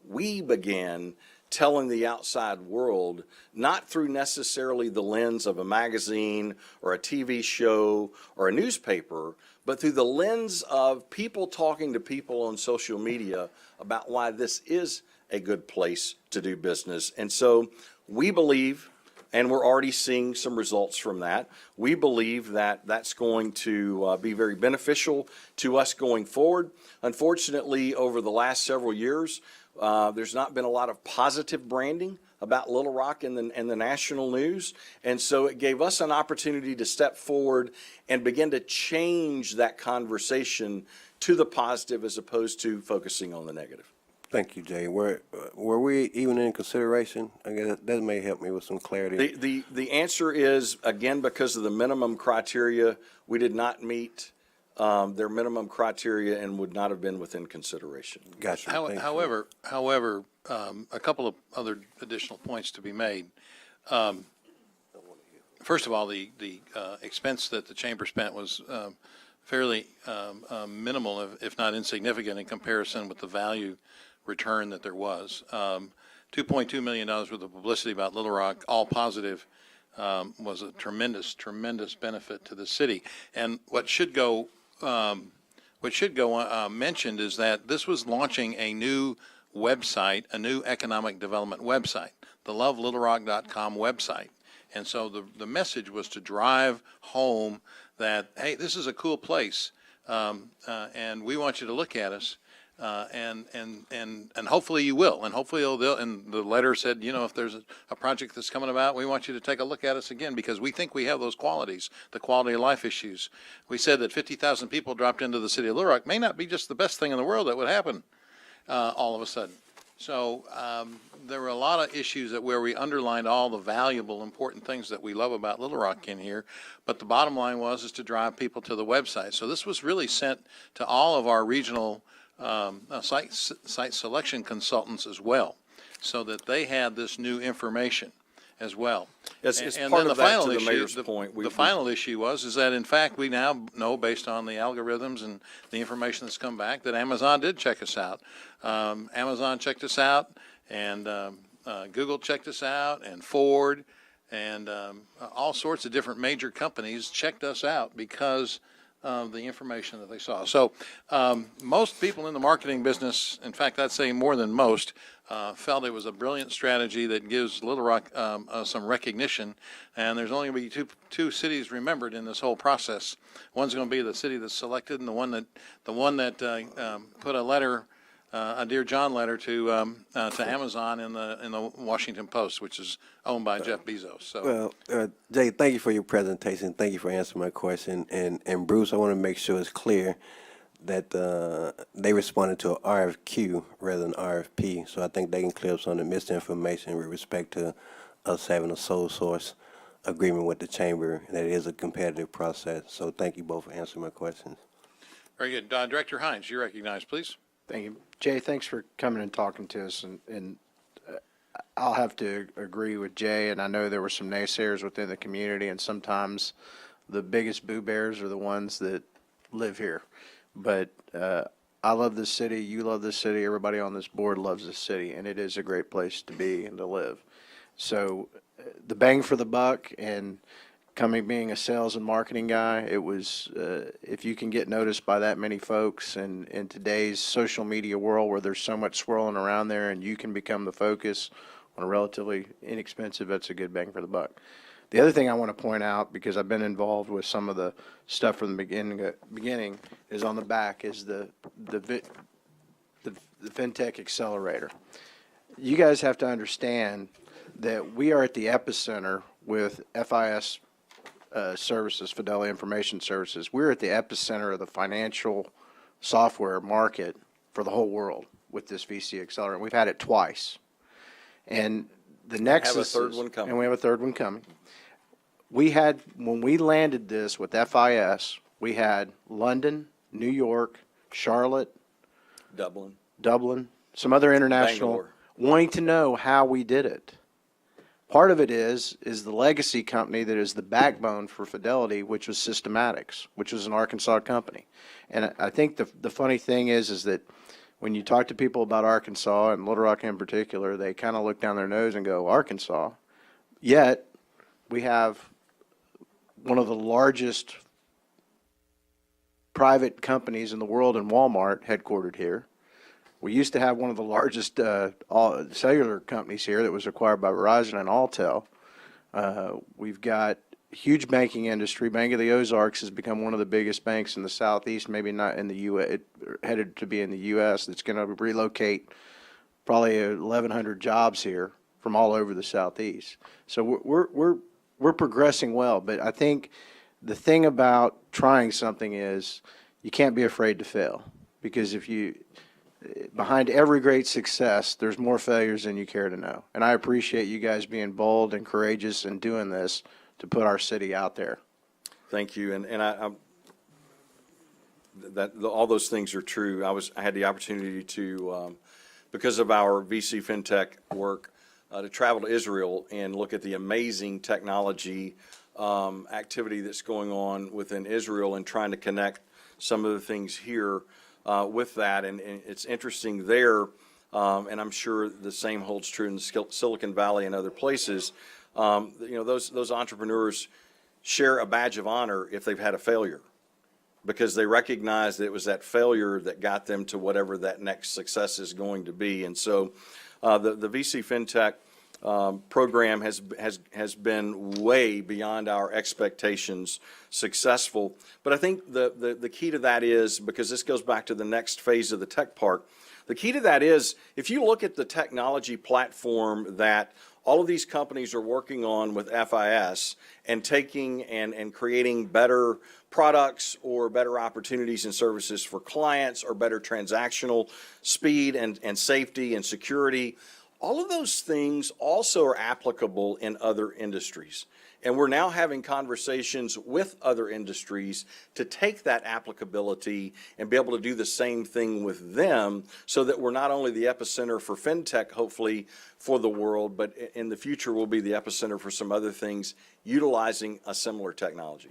we began telling the outside world, not through necessarily the lens of a magazine or a TV show or a newspaper, but through the lens of people talking to people on social media about why this is a good place to do business. And so we believe, and we're already seeing some results from that, we believe that that's going to be very beneficial to us going forward. Unfortunately, over the last several years, there's not been a lot of positive branding about Little Rock in the national news. And so it gave us an opportunity to step forward and begin to change that conversation to the positive as opposed to focusing on the negative. Thank you, Jay. Were we even in consideration? I guess that may help me with some clarity. The answer is, again, because of the minimum criteria, we did not meet their minimum criteria and would not have been within consideration. Gotcha. However, a couple of other additional points to be made. First of all, the expense that the chamber spent was fairly minimal, if not insignificant, in comparison with the value return that there was. $2.2 million worth of publicity about Little Rock, all positive, was a tremendous, tremendous benefit to the city. And what should go mentioned is that this was launching a new website, a new economic development website, the lovelittlerack.com website. And so the message was to drive home that, hey, this is a cool place, and we want you to look at us, and hopefully you will, and hopefully they'll, and the letter said, you know, if there's a project that's coming about, we want you to take a look at us again, because we think we have those qualities, the quality of life issues. We said that 50,000 people dropped into the city of Little Rock may not be just the best thing in the world that would happen all of a sudden. So there were a lot of issues where we underlined all the valuable, important things that we love about Little Rock in here. But the bottom line is to drive people to the website. So this was really sent to all of our regional site selection consultants as well, so that they had this new information as well. It's And part then of the that, final to the issue, mayor's point. the final issue is that in fact we now know, based on the algorithms and the information that's come back, that Amazon did check us out. Amazon checked us out, and Google checked us out, and Ford, and all sorts of different major companies checked us out because of the information that they saw. So most people in the marketing business, in fact, I'd say more than most, felt it was a brilliant strategy that gives Little Rock some recognition. And there's only going to be two cities remembered in this whole process. One's going to be the city that's selected, and the one that put a letter, a Dear John letter to Amazon in the Washington Post, which is owned by Jeff Bezos. So. Well, Jay, thank you for your presentation. Thank you for answering my question. And Bruce, I want to make sure it's clear that they responded to an RFQ rather than RFP. So I think they can clear up some of the misinformation with respect to us having a sole source agreement with the chamber, and that it is a competitive process. So thank you both for answering my questions. Very good. Director Hines, you're recognized, please. Thank you. Jay, thanks for coming and talking to us, and I'll have to agree with Jay, and I know there were some naysayers within the community, and sometimes the biggest boo bears are the ones that live here. But I love this city, you love this city, everybody on this board loves this city, and it is a great place to be and to live. So the bang for the buck, and being a sales and marketing guy, it was, if you can get noticed by that many folks, and in today's social media world where there's so much swirling around there, and you can become the focus on a relatively inexpensive, that's a good bang for the buck. The other thing I want to point out, because I've been involved with some of the stuff from the beginning, is on the back is the FinTech Accelerator. You guys have to understand that we are at the epicenter with FIS services, Fidelity Information Services. We're at the epicenter of the financial software market for the whole world with this VC Accelerator. We've had it twice. And the next Have a third one coming. And we have a third one coming. We had, when we landed this with FIS, we had London, New York, Charlotte, Dublin, some other international, Bangalore, wanting to know how we did it. Part of it is the legacy company that is the backbone for Fidelity, which was Systematics, which was an Arkansas company. And I think the funny thing is that when you talk to people about Arkansas, and Little Rock in particular, they kind of look down their nose and go, Arkansas. Yet, we have one of the largest private companies in the world in Walmart headquartered here. We used to have one of the largest cellular companies here that was acquired by Verizon and Alltel. We've got huge banking industry. Bank of the Ozarks has become one of the biggest banks in the Southeast, maybe not in the U.S., headed to be in the U.S. That's going to relocate probably 1,100 jobs here from all over the Southeast. So we're progressing well, but I think the thing about trying something is you can't be afraid to fail, because behind every great success, there's more failures than you care to know. And I appreciate you guys being bold and courageous and doing this to put our city out there. Thank you, and all those things are true. I had the opportunity to, because of our VC FinTech work, to travel to Israel and look at the amazing technology activity that's going on within Israel, and trying to connect some of the things here with that, and it's interesting there, and I'm sure the same holds true in Silicon Valley and other places. Those entrepreneurs share a badge of honor if they've had a failure, because they recognize that it was that failure that got them to whatever that next success is going to be. And so the VC FinTech program has been way beyond our expectations successful. But I think the key to that is, because this goes back to the next phase of the tech park, the key to that is, if you look at the technology platform that all of these companies are working on with FIS and taking and creating better products or better opportunities and services for clients, or better transactional speed and safety and security, all of those things also are applicable in other industries. And we're now having conversations with other industries to take that applicability and be able to do the same thing with them, so that we're not only the epicenter for FinTech, hopefully, for the world, but in the future we'll be the epicenter for some other things utilizing a similar technology.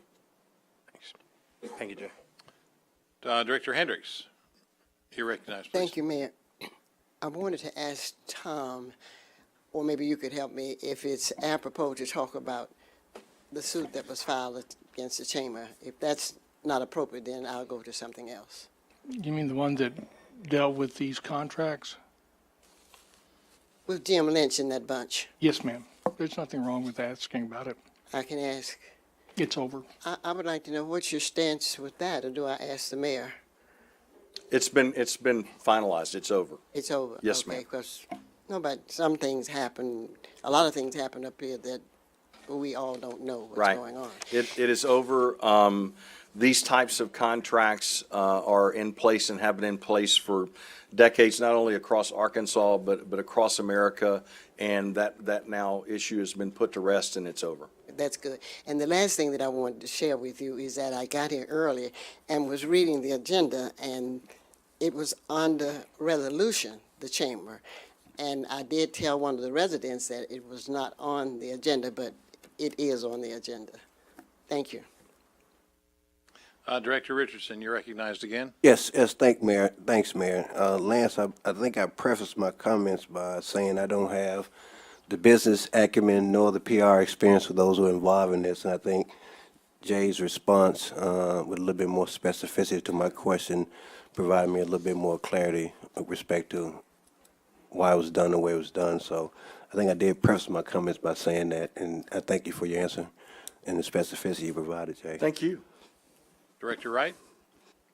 Thank you, Jay. Director Hendricks, you're recognized, please. Thank you, Mayor. I wanted to ask Tom, or maybe you could help me, if it's apropos to talk about the suit that was filed against the chamber. If that's not appropriate, then I'll go to something else. You mean the one that dealt with these contracts? With Jim Lynch and that bunch, Yes, ma'am. There's nothing wrong with asking about it. I can ask. It's over. I would like to know what's your stance with that, or do I ask the mayor? It's been finalized. It's over. It's over? Yes, Okay, ma'am. because some things happen, a lot of things happen up here that we all don't know what's Right. going on. It is over. These types of contracts are in place and have been in place for decades, not only across Arkansas, but across America. And that now issue has been put to rest, and it's over. That's good. And the last thing that I wanted to share with you is that I got here early and was reading the agenda, and it was under resolution, the chamber. And I did tell one of the residents that it was not on the agenda, but it is on the agenda. Thank you. Director Richardson, you're recognized again. Yes, thanks, Mayor. Lance, I think I prefaced my comments by saying I don't have the business acumen nor the PR experience for those who are involved in this, and I think Jay's response with a little bit more specificity to my question provided me a little bit more clarity with respect to why it was done the way it was done. So I think I did preface my comments by saying that, and I thank you for your answer and the specificity you provided, Jay. Thank you. Director Wright,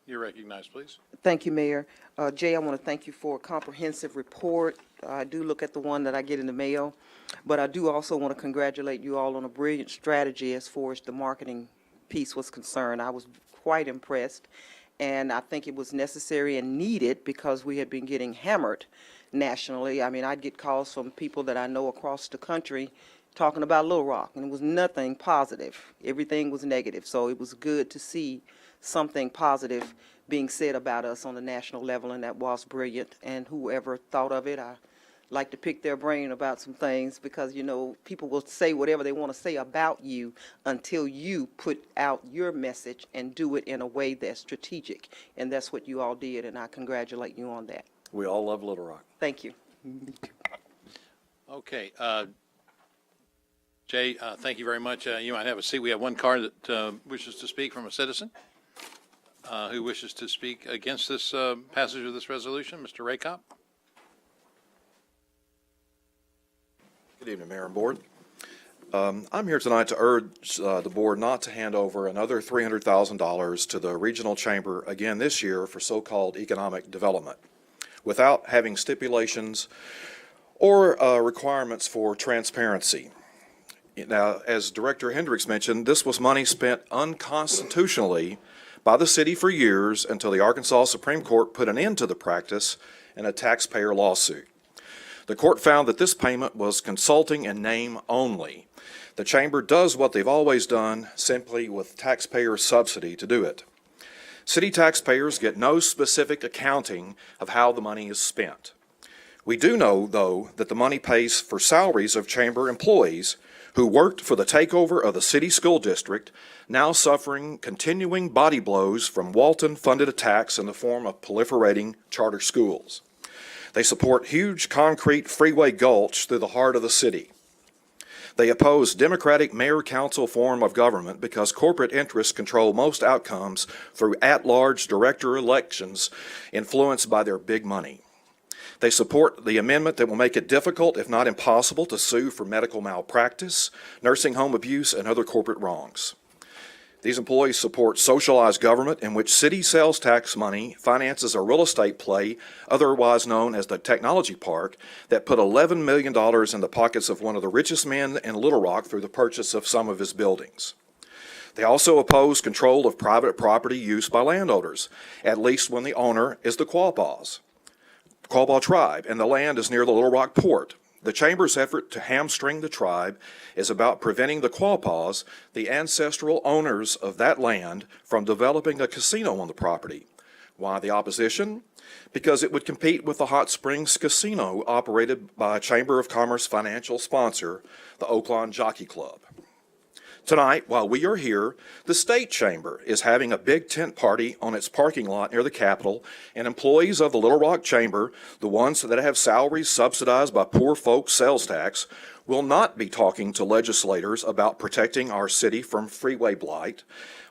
you're recognized, please. Thank you, Mayor. Jay, I want to thank you for a comprehensive report. I do look at the one that I get in the mail, but I do also want to congratulate you all on a brilliant strategy as far as the marketing piece was concerned. I was quite impressed, and I think it was necessary and needed because we had been getting hammered nationally. I mean, I'd get calls from people that I know across the country talking about Little Rock, and it was nothing positive. Everything was negative. So it was good to see something positive being said about us on the national level, and that was brilliant. And whoever thought of it, I like to pick their brain about some things, because, you know, people will say whatever they want to say about you until you put out your message and do it in a way that's strategic. And that's what you all did, and I congratulate you on that. We all love Little Rock. Thank you. Okay. Jay, thank you very much. You might have a seat. We have one card that wishes to speak from a citizen who wishes to speak against this passage of this resolution. Mr. Rakop. Good evening, Mayor and Board. I'm here tonight to urge the Board not to hand over another $300,000 to the Regional Chamber again this year for so-called economic development, without having stipulations or requirements for transparency. Now, as Director Hendricks mentioned, this was money spent unconstitutionally by the city for years until the Arkansas Supreme Court put an end to the practice in a taxpayer lawsuit. The court found that this payment was consulting in name only. The chamber does what they've always done, simply with taxpayer subsidy to do it. City taxpayers get no specific accounting of how the money is spent. We do know, though, that the money pays for salaries of chamber employees who worked for the takeover of the city school district, now suffering continuing body blows from Walton-funded attacks in the form of proliferating charter schools. They support huge concrete freeway gulch through the heart of the city. They oppose democratic mayor-council form of government because corporate interests control most outcomes through at-large director elections influenced by their big money. They support the amendment that will make it difficult, if not impossible, to sue for medical malpractice, nursing home abuse, and other corporate wrongs. These employees support socialized government in which city sales tax money finances a real estate play, otherwise known as the Technology Park, that put $11 million in the pockets of one of the richest men in Little Rock through the purchase of some of his buildings. They also oppose control of private property use by landowners, at least when the owner is the Quapaws tribe, and the land is near the Little Rock port. The Chamber's effort to hamstring the tribe is about preventing the Quapaws, the ancestral owners of that land, from developing a casino on the property. Why the opposition? Because it would compete with the Hot Springs Casino operated by a Chamber of Commerce financial sponsor, the Oaklawn Jockey Club. Tonight, while we are here, the State Chamber is having a big tent party on its parking lot near the Capitol, and employees of the Little Rock Chamber, the ones that have salaries subsidized by poor folks' sales tax, will not be talking to legislators about protecting our city from freeway blight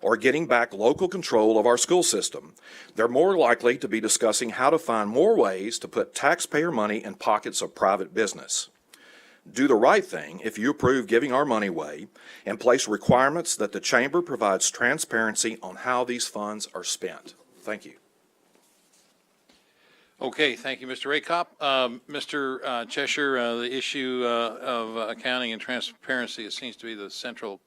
or getting back local control of our school system. They're more likely to be discussing how to find more ways to put taxpayer money in pockets of private business. Do the right thing if you approve giving our money away and place requirements that the Chamber provides transparency on how these funds are spent. Thank you. Okay, thank you, Mr. Rakop. Mr. Cheshire, the issue of accounting and transparency, it seems to be the central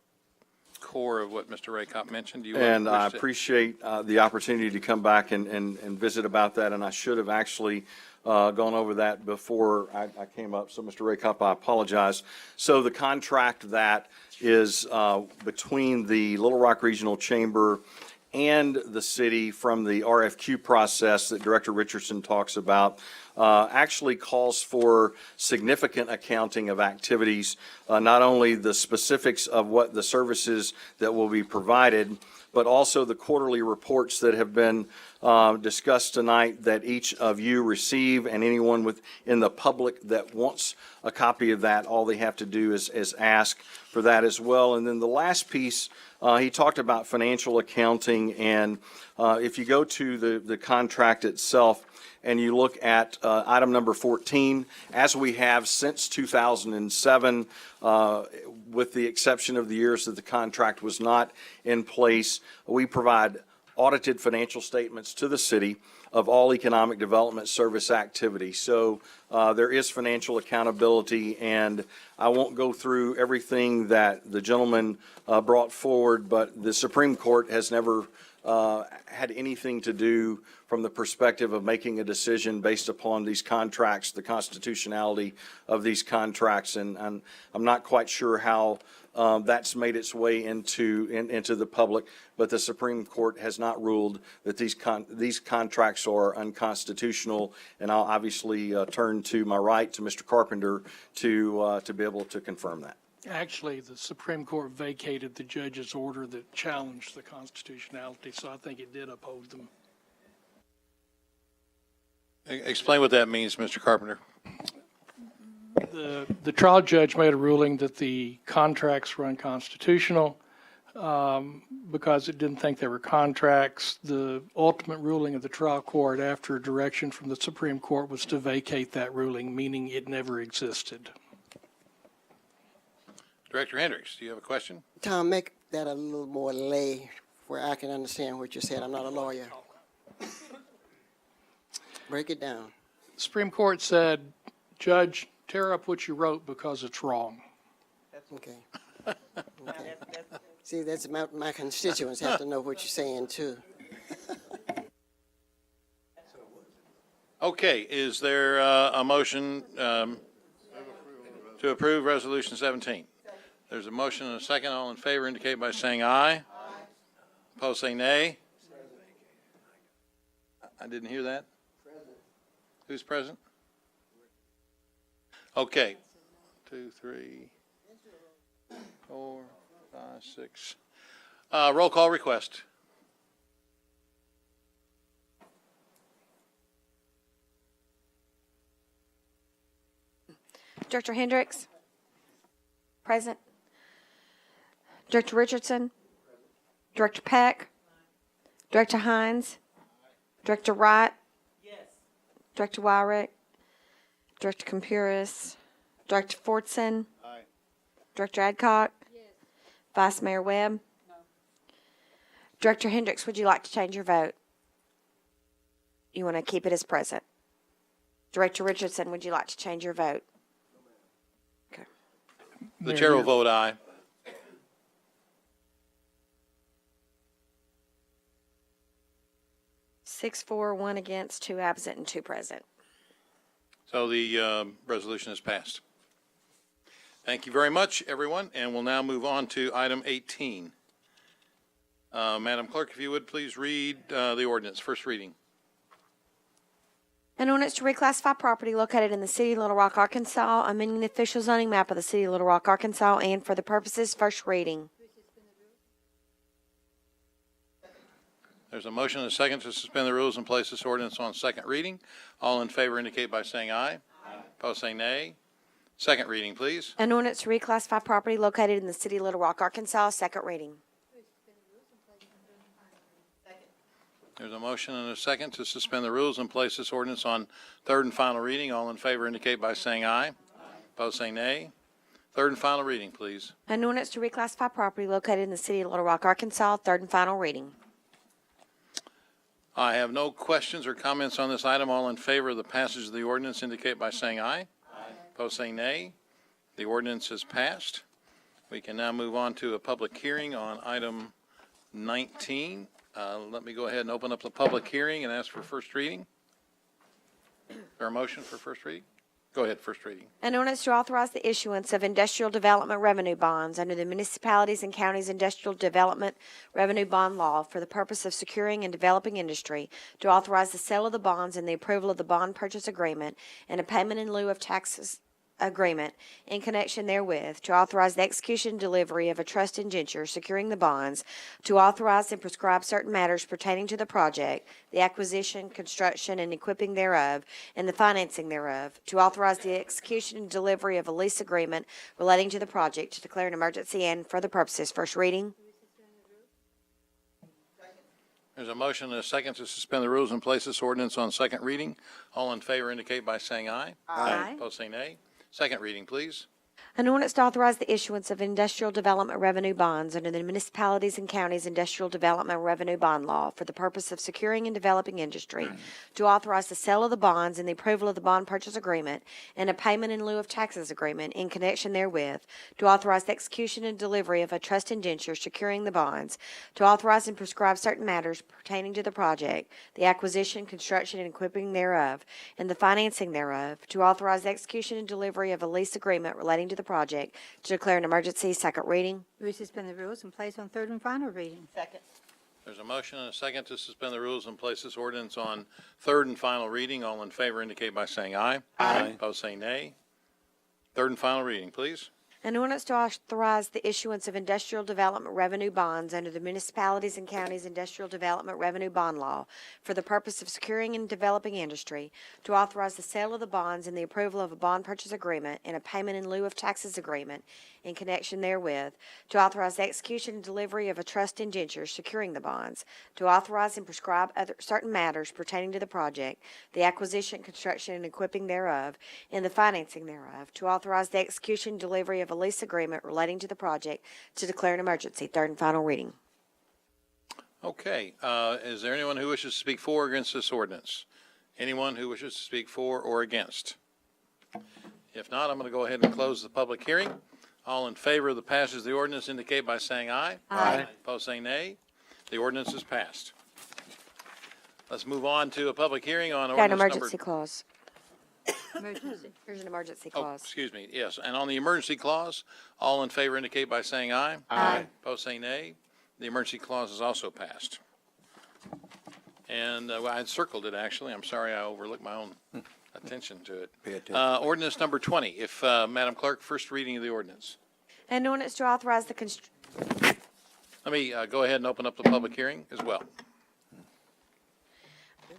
core of what Mr. Rakop mentioned. Do you And I wish to- appreciate the opportunity to come back and visit about that, and I should have actually gone over that before I came up, so Mr. Rakop, I apologize. So the contract that is between the Little Rock Regional Chamber and the city from the RFQ process that Director Richardson talks about actually calls for significant accounting of activities, not only the specifics of what the services that will be provided, but also the quarterly reports that have been discussed tonight that each of you receive, and anyone in the public that wants a copy of that, all they have to do is ask for that as well. And then the last piece, he talked about financial accounting, and if you go to the contract itself, and you look at item number 14, as we have since 2007, with the exception of the years that the contract was not in place, we provide audited financial statements to the city of all economic development service activity. So there is financial accountability, and I won't go through everything that the gentleman brought forward, but the Supreme Court has never had anything to do from the perspective of making a decision based upon these contracts, the constitutionality of these contracts, and I'm not quite sure how that's made its way into the public, but the Supreme Court has not ruled that these contracts are unconstitutional, and I'll obviously turn to my right to Mr. Carpenter to be able to confirm that. Actually, the Supreme Court vacated the judge's order that challenged the constitutionality, so I think it did uphold them. Explain what that means, Mr. Carpenter. The trial judge made a ruling that the contracts were unconstitutional because it didn't think they were contracts. The ultimate ruling of the trial court after direction from the Supreme Court was to vacate that ruling, meaning it never existed. Director Hendricks, do you have a question? Tom, make that a little more lay where I can understand what you said. I'm not a lawyer. Break it down. The Supreme Court said, Judge, tear up what you wrote because it's wrong. Okay. Okay. See, that's my constituents have to know what you're saying too. Okay, is there a motion to approve Resolution 17? There's a motion and a second. All in favor indicate by saying aye. Opposed, say nay. I didn't hear that. Who's present? Okay. 2, 3. 4, 5, 6. Roll call request. Director Hendricks? Present. Director Richardson? Director Peck? Director Hines? Director Wright? Yes. Director Wyrick? Director Campuris? Director Fortson? Aye. Director Adcock? Yes. Vice Mayor Webb? No. Director Hendricks, would you like to change your vote? You want to keep it as present? Director Richardson, would you like to change your vote? Okay. The chair will vote aye. Six, 4, 1 against, 2 absent, and 2 present. So the resolution is passed. Thank you very much, everyone, and we'll now move on to item 18. Madam Clerk, if you would, please read the ordinance, first reading. An ordinance to reclassify property located in the city of Little Rock, Arkansas, amending the official zoning map of the city of Little Rock, Arkansas, and for the purposes, first reading. There's a motion and a second to suspend the rules and place this ordinance on second reading. All in favor indicate by saying aye. Aye. Opposed, say nay. Second reading, please. An ordinance to reclassify property located in the city of Little Rock, Arkansas, second reading. There's a motion and a second to suspend the rules and place this ordinance on third and final reading. All in favor indicate by saying aye. Aye. Opposed, say nay. Third and final reading, please. An ordinance to reclassify property located in the city of Little Rock, Arkansas, third and final reading. I have no questions or comments on this item. All in favor of the passage of the ordinance indicate by saying aye. Aye. Opposed, say nay. The ordinance is passed. We can now move on to a public hearing on item 19. Let me go ahead and open up the public hearing and ask for first reading. Is there a motion for first reading? Go ahead, first reading. An ordinance to authorize the issuance of industrial development revenue bonds under the Municipalities and Counties Industrial Development Revenue Bond Law for the purpose of securing and developing industry, to authorize the sale of the bonds and the approval of the bond purchase agreement and a payment in lieu of taxes agreement in connection therewith, to authorize the execution and delivery of a trust indenture securing the bonds, to authorize and prescribe certain matters pertaining to the project, the acquisition, construction, and equipping thereof, and the financing thereof, to authorize the execution and delivery of a lease agreement relating to the project, to declare an emergency and for the purposes. First reading. There's a motion and a second to suspend the rules and place this ordinance on second reading. All in favor indicate by saying aye. Aye. Opposed, say nay. Second reading, please. An ordinance to authorize the issuance of industrial development revenue bonds under the Municipalities and Counties Industrial Development Revenue Bond Law for the purpose of securing and developing industry, to authorize the sale of the bonds and the approval of the bond purchase agreement and a payment in lieu of taxes agreement in connection therewith, to authorize the execution and delivery of a trust indenture securing the bonds, to authorize and prescribe certain matters pertaining to the project, the acquisition, construction, and equipping thereof, and the financing thereof, to authorize the execution and delivery of a lease agreement relating to the project, to declare an emergency. Second reading. We suspend the rules and place on third and final reading. Second. There's a motion and a second to suspend the rules and place this ordinance on third and final reading. All in favor indicate by saying aye. Aye. Opposed, say nay. Third and final reading, please. An ordinance to authorize the issuance of industrial development revenue bonds under the Municipalities and Counties Industrial Development Revenue Bond Law for the purpose of securing and developing industry, to authorize the sale of the bonds and the approval of a bond purchase agreement and a payment in lieu of taxes agreement in connection therewith, to authorize the execution and delivery of a trust indenture securing the bonds, to authorize and prescribe certain matters pertaining to the project, the acquisition, construction, and equipping thereof, and the financing thereof, to authorize the execution and delivery of a lease agreement relating to the project, to declare an emergency. Third and final reading. Okay, is there anyone who wishes to speak for or against this ordinance? Anyone who wishes to speak for or against? If not, I'm going to go ahead and close the public hearing. All in favor of the passage of the ordinance indicate by saying aye. Aye. Opposed, say nay. The ordinance is passed. Let's move on to a public hearing on Got an ordinance number... emergency clause. Emergency. There's an emergency Oh, clause. excuse me, yes. And on the emergency clause, all in favor indicate by saying aye. Aye. Opposed, say nay. The emergency clause is also passed. And I had circled it, actually. I'm sorry I overlooked my own attention to it. Pay attention. Ordinance number 20, if, Madam Clerk, first reading of the ordinance. An ordinance to authorize the Let me go ahead and open up the public hearing as well.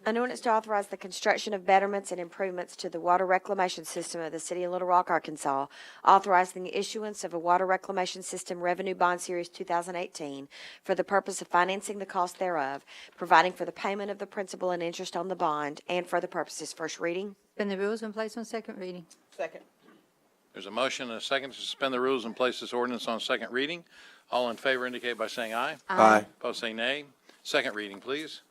An ordinance to authorize the construction of betterments and improvements to the water reclamation system of the city of Little Rock, Arkansas, authorizing the issuance of a water reclamation system revenue bond series 2018 for the purpose of financing the cost thereof, providing for the payment of the principal and interest on the bond, and for the purposes. First reading. Suspend the rules and place on second reading. Second. There's a motion and a second to suspend the rules and place this ordinance on second reading. All in favor indicate by saying aye. Aye. Opposed, say nay. Second reading, please.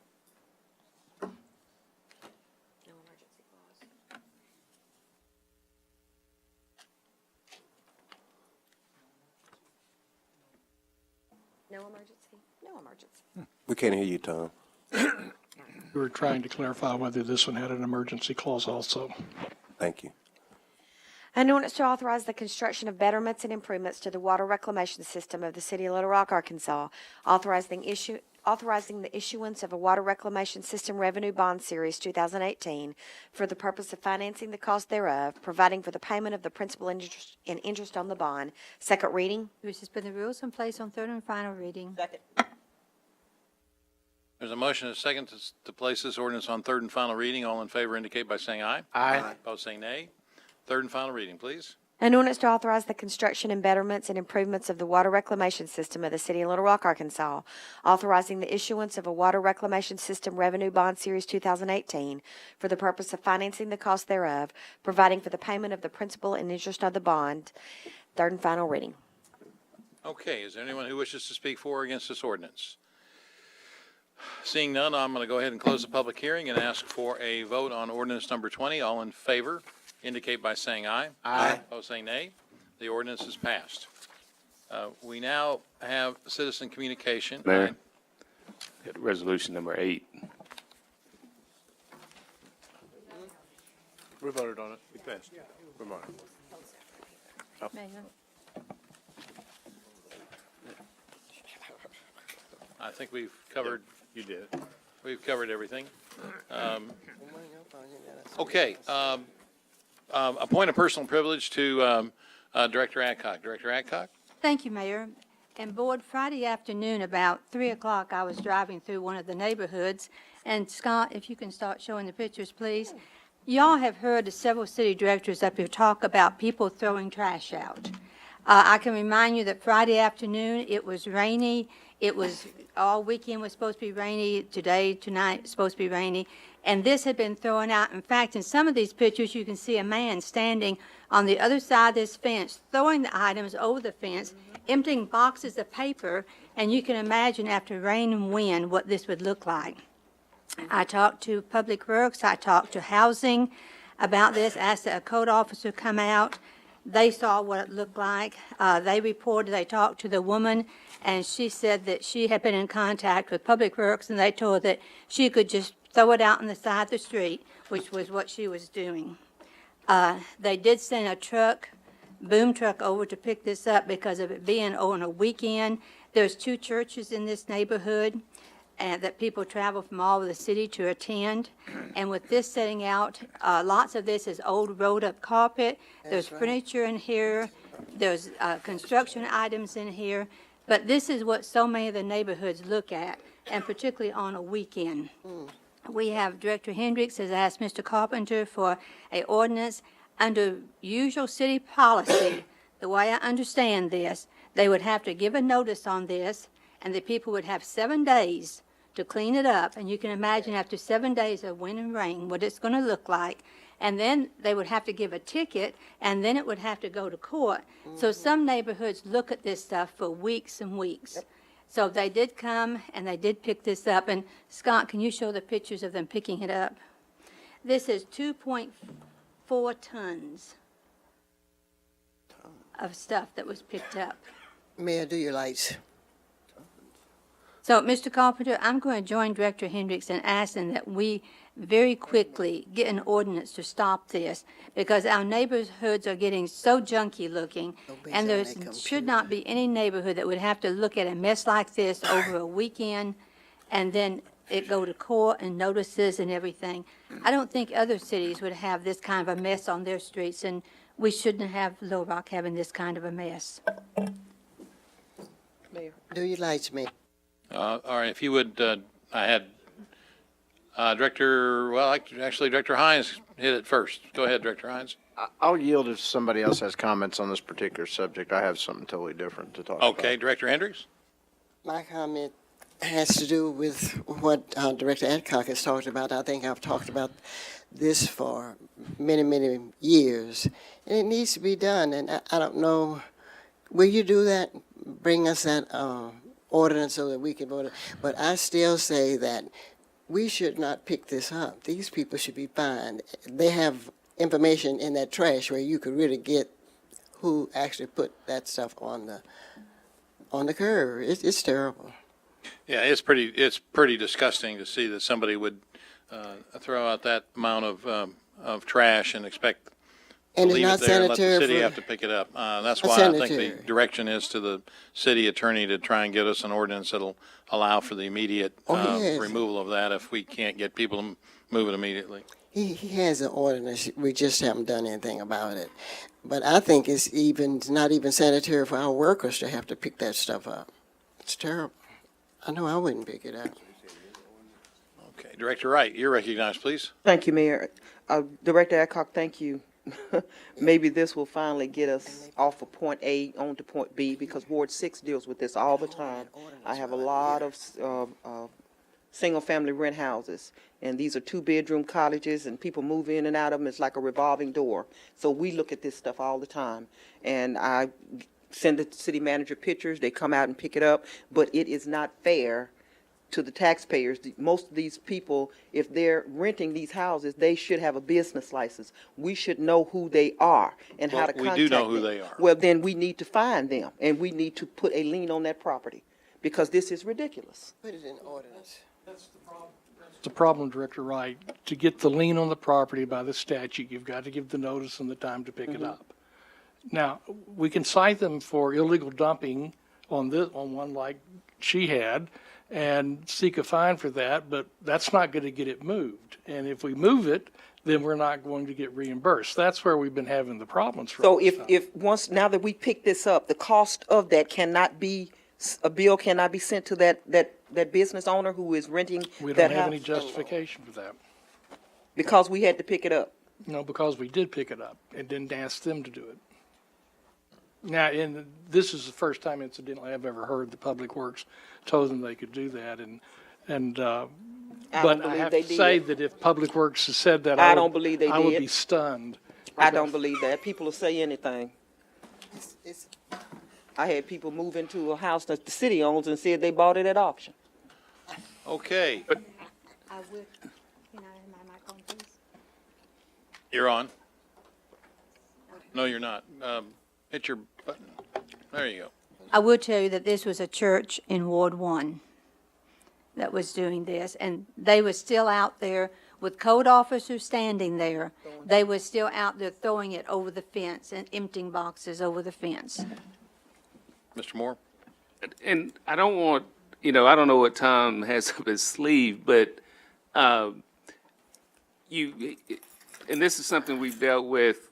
No emergency? No emergency. We can't hear you, Tom. We were trying to clarify whether this one had an emergency clause also. Thank you. An ordinance to authorize the construction of betterments and improvements to the water reclamation system of the city of Little Rock, Arkansas, authorizing the issuance of a water reclamation system revenue bond series 2018 for the purpose of financing the cost thereof, providing for the payment of the principal and interest on the bond. Second reading. We suspend the rules and place on third and final reading. Second. There's a motion and a second to place this ordinance on third and final reading. All in favor indicate by saying aye. Aye. Opposed, say nay. Third and final reading, please. An ordinance to authorize the construction and betterments and improvements of the water reclamation system of the city of Little Rock, Arkansas, authorizing the issuance of a water reclamation system revenue bond series 2018 for the purpose of financing the cost thereof, providing for the payment of the principal and interest of the bond. Third and final reading. Okay, is there anyone who wishes to speak for or against this ordinance? Seeing none, I'm going to go ahead and close the public hearing and ask for a vote on ordinance number 20. All in favor indicate by saying aye. Aye. Opposed, say nay. The ordinance is passed. We now have citizen communication. Mayor, resolution number 8. We voted on it. We passed. Mayor. I think we've covered, You did. we've covered everything. Okay, a point of personal privilege to Director Adcock. Director Adcock? Thank you, Mayor. And Board, Friday afternoon, about 3 o'clock, I was driving through one of the neighborhoods. And Scott, if you can start showing the pictures, please. Y'all have heard several city directors up here talk about people throwing trash out. I can remind you that Friday afternoon, it was rainy. It was, all weekend was supposed to be rainy. Today, tonight, it's supposed to be rainy. And this had been thrown out. In fact, in some of these pictures, you can see a man standing on the other side of this fence, throwing the items over the fence, emptying boxes of paper, and you can imagine after rain and wind what this would look like. I talked to Public Works, I talked to Housing about this, asked a code officer to come out. They saw what it looked like. They reported, they talked to the woman, and she said that she had been in contact with Public Works, and they told her that she could just throw it out on the side of the street, which was what she was doing. They did send a truck, boom truck, over to pick this up because of it being on a weekend. There's 2 churches in this neighborhood, and that people travel from all over the city to attend. And with this setting out, lots of this is old rolled-up carpet. There's furniture in here. There's construction items in here. But this is what so many of the neighborhoods look at, and particularly on a weekend. We have, Director Hendricks has asked Mr. Carpenter for an ordinance under usual city policy. The way I understand this, they would have to give a notice on this, and the people would have 7 days to clean it up. And you can imagine after 7 days of wind and rain, what it's going to look like. And then they would have to give a ticket, and then it would have to go to court. So some neighborhoods look at this stuff for weeks and weeks. So they did come, and they did pick this up. And Scott, can you show the pictures of them picking it up? This is 2.4 tons of stuff that was picked up. Mayor, do your lights. So, Mr. Carpenter, I'm going to join Director Hendricks in asking that we very quickly get an ordinance to stop this, because our neighborhoods are getting so junky looking, and there should not be any neighborhood that would have to look at a mess like this over a weekend, and then it go to court and notices and everything. I don't think other cities would have this kind of a mess on their streets, and we shouldn't have Little Rock having this kind of a mess. Mayor. Do you like me? All right, if you would, I had Director Hines hit it first. Go ahead, Director Hines. I'll yield if somebody else has comments on this particular subject. I have something totally different to talk about. Okay, Director Hendricks? My comment has to do with what Director Adcock has talked about. I think I've talked about this for many, many years, and it needs to be done. And I don't know, will you do that? Bring us that ordinance so that we can vote. But I still say that we should not pick this up. These people should be fined. They have information in that trash where you could really get who actually put that stuff on the curb. It's terrible. Yeah, it's pretty disgusting to see that somebody would throw out that amount of trash and expect to And it's leave not it there and let the sanitary city for- have to pick it up. That's Not why I think the sanitary. direction is to the city attorney to try and get us an ordinance that'll allow for the immediate yes. removal of that if we can't get people to move it immediately. He has an ordinance, we just haven't done anything about it. But I think it's not even sanitary for our workers to have to pick that stuff up. It's terrible. I know I wouldn't pick it up. Okay, Director Wright, you're recognized, please. Thank you, Mayor. Director Adcock, thank you. Maybe this will finally get us off of point A on to point B, because Ward 6 deals with this all the time. I have a lot of single-family rent houses, and these are two-bedroom cottages, and people move in and out of them. It's like a revolving door. So we look at this stuff all the time, and I send the city manager pictures. They come out and pick it up, but it is not fair to the taxpayers. Most of these people, if they're renting these houses, they should have a business license. We should know who they are and how Well, to we contact do them. know who they are. Well, then we need to find them, and we need to put a lien on that property, because this is ridiculous. Put it in ordinance. It's the problem, Director Wright. To get the lien on the property by the statute, you've got to give the notice and the time to pick it up. Now, we can cite them for illegal dumping on one like she had, and seek a fine for that, but that's not going to get it moved. And if we move it, then we're not going to get reimbursed. That's where we've been having the problems for all So this time. now that we pick this up, the cost of that a bill cannot be sent to that business owner who is renting We that don't have any house? justification for that. Because we had to pick it up. No, because we did pick it up and didn't ask them to do it. Now, this is the first time incidentally I've ever heard the Public Works told them they could do that, but I believe have they to say did. that if Public Works has said that, I don't believe they I would did. be stunned. I don't believe that. People will say anything. I had people move into a house that the city owns and said they bought it at auction. Okay, I would, can I have my mic on, please? you're on. No, you're not. Hit your button. There you go. I will tell you that this was a church in Ward 1 that was doing this, and they were still out there with code officers standing there. They were still out there throwing it over the fence and emptying boxes over the fence. Mr. Moore? And I don't want, I don't know what Tom has up his sleeve, but and this is something we've dealt with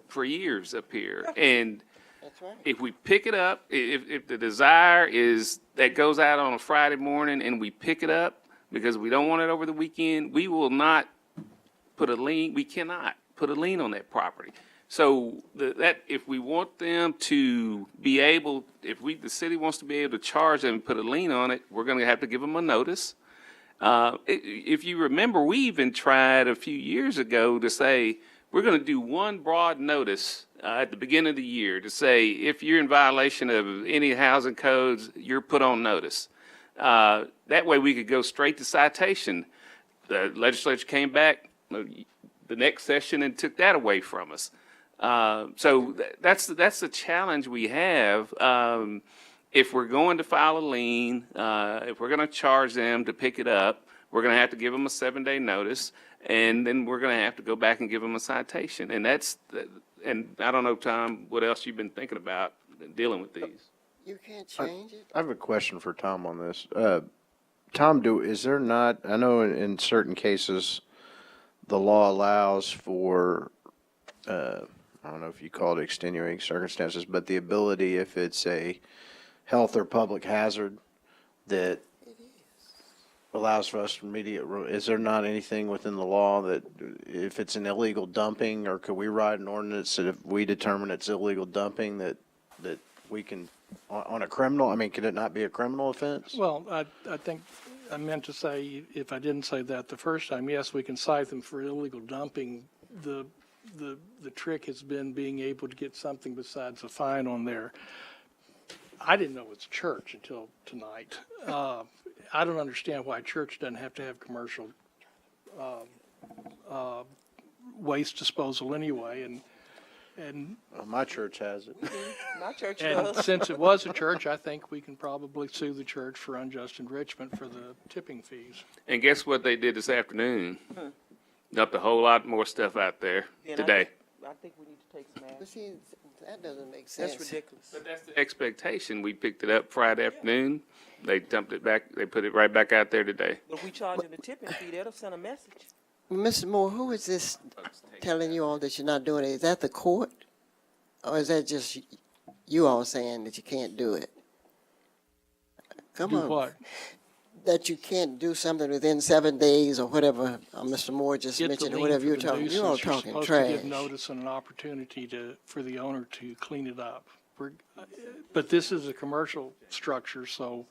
for years up here. And That's right. if we pick it up, if the desire is that goes out on a Friday morning and we pick it up because we don't want it over the weekend, we will not put a lien, we cannot put a lien on that property. So that if we want them to be able, the city wants to be able to charge them and put a lien on it, we're going to have to give them a notice. If you remember, we even tried a few years ago to say, we're going to do one broad notice at the beginning of the year to say, if you're in violation of any housing codes, you're put on notice. That way we could go straight to citation. The legislature came back the next session and took that away from us. So that's the challenge we have. If we're going to file a lien, if we're going to charge them to pick it up, we're going to have to give them a 7-day notice, and then we're going to have to go back and give them a citation. And and I don't know, Tom, what else you've been thinking about dealing with these. You can't change it. I have a question for Tom on this. Tom, is there not, I know in certain cases, the law allows for, I don't know if you call it extenuating circumstances, but the ability, if it's a health or public hazard, that allows for us immediate, is there not anything within the law that if it's an illegal dumping, or could we write an ordinance that if we determine it's illegal dumping, that we can, on a criminal, I mean, could it not be a criminal offense? Well, I think I meant to say, if I didn't say that the first time, yes, we can cite them for illegal dumping. The trick has been being able to get something besides a fine on there. I didn't know it's church until tonight. I don't understand why church doesn't have to have commercial waste disposal anyway, and My church has it. My church and does. since it was a church, I think we can probably sue the church for unjust enrichment for the tipping fees. And guess what they did this afternoon? Dumped a whole lot more stuff out there Then today. I think we need to take some But action. see, that doesn't make sense. That's ridiculous. But that's the expectation. We picked it up Friday afternoon. They dumped it back, they put it right back out there today. But if we charge them the tipping fee, that'll send a message. Mr. Moore, who is this telling you all that you're not doing it? Is that the court? Or is that just you all saying that you can't do it? Come Do on. what? That you can't do something within 7 days or whatever, Mr. Moore just Get the mentioned, or lien whatever for you're the talking, you all nuisance. You're talking supposed trash. to give notice and an opportunity for the owner to clean it up. But this is a commercial structure, so,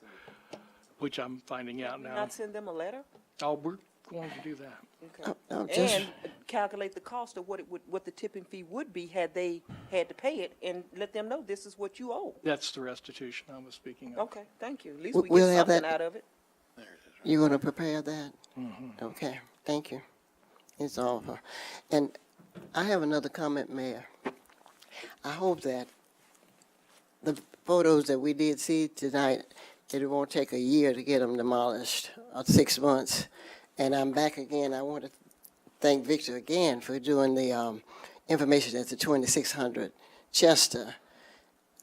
which I'm finding out now. Not send them a letter? Oh, we're going to do that. Okay. I'm just- And calculate the cost of what the tipping fee would be had they had to pay it, and let them know this is what you owe. That's the restitution I was speaking of. Okay, thank you. At least We- we we'll get have something that- out of it. You gonna prepare that? Okay, thank you. It's all for, and I have another comment, Mayor. I hope that the photos that we did see tonight, that it won't take a year to get them demolished, or 6 months. And I'm back again. I want to thank Victor again for doing the information at the 2600 Chester.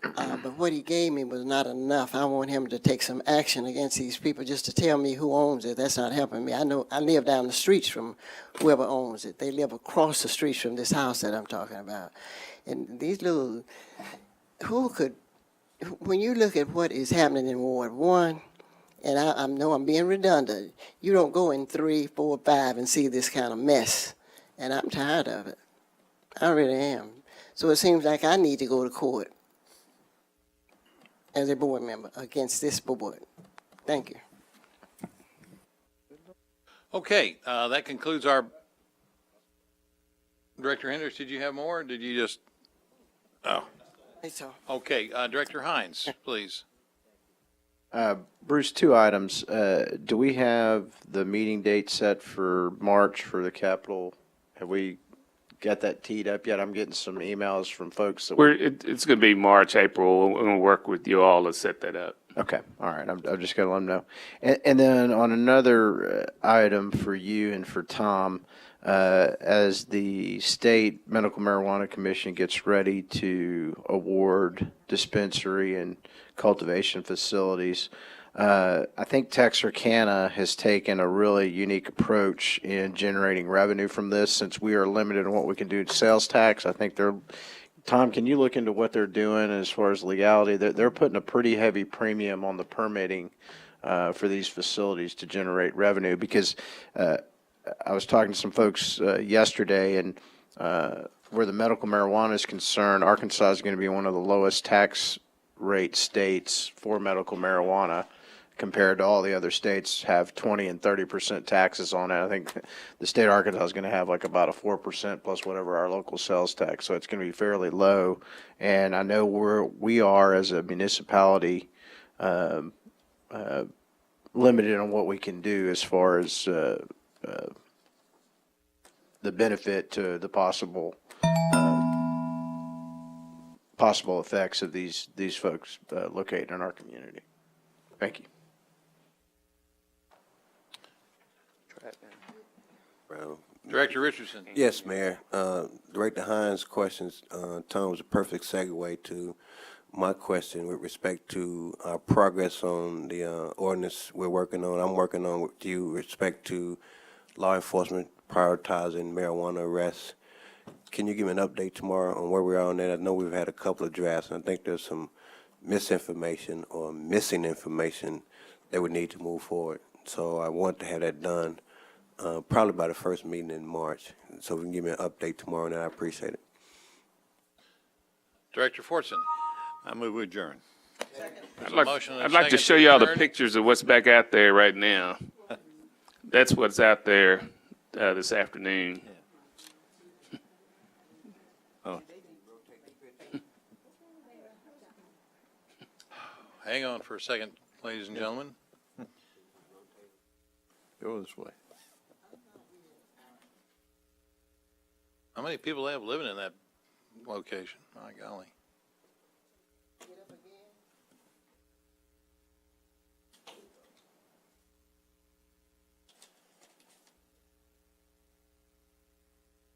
But what he gave me was not enough. I want him to take some action against these people, just to tell me who owns it. That's not helping me. I know I live down the streets from whoever owns it. They live across the streets from this house that I'm talking about. And these little, when you look at what is happening in Ward 1, and I know I'm being redundant, you don't go in 3, 4, 5 and see this kind of mess. And I'm tired of it. I really am. So it seems like I need to go to court as a board member against this board. Thank you. Okay, that concludes our, Director Hendricks, did you have more, or did you just, oh, It's all. okay, Director Hines, please. Bruce, 2 items. Do we have the meeting date set for March for the Capitol? Have we got that teed up yet? I'm getting some emails from folks that. It's gonna be March, April. We're gonna work with you all to set that up. Okay, all right. I'm just gonna let them know. And then on another item for you and for Tom, as the State Medical Marijuana Commission gets ready to award dispensary and cultivation facilities, I think Texarkana has taken a really unique approach in generating revenue from this, since we are limited on what we can do to sales tax. I think Tom, can you look into what they're doing as far as legality? They're putting a pretty heavy premium on the permitting for these facilities to generate revenue, because I was talking to some folks yesterday, and where the medical marijuana is concerned, Arkansas is going to be one of the lowest tax rate states for medical marijuana, compared to all the other states have 20 and 30% taxes on it. I think the state of Arkansas is going to have like about a 4% plus whatever our local sales tax. So it's going to be fairly low. And I know we are as a municipality limited on what we can do as far as the benefit to the possible effects of these folks located in our community. Thank you. Director Richardson. Yes, Mayor. Director Hines' questions, Tom, was a perfect segue to my question with respect to our progress on the ordinance we're working on, I'm working on with you with respect to law enforcement prioritizing marijuana arrests. Can you give me an update tomorrow on where we are on that? I know we've had a couple of drafts, and I think there's some misinformation or missing information that we need to move forward. So I want to have that done probably by the first meeting in March. So if you can give me an update tomorrow, and I appreciate it. Director Fortson. I move we adjourn. There's a motion and a I'd like to second show you all the adjourn. pictures of what's back out there right now. That's what's out there this afternoon. Hang on for a second, ladies and gentlemen. Go this way. How many people have living in that location? My golly.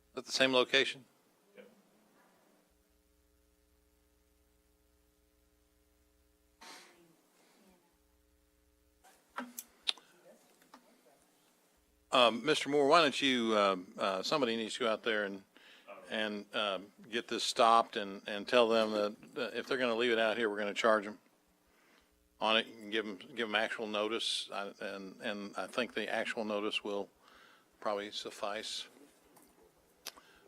Is that the same location? Mr. Moore, why don't you, somebody needs to go out there and get this stopped and tell them that if they're going to leave it out here, we're going to charge them on it and give them actual notice. And I think the actual notice will probably suffice.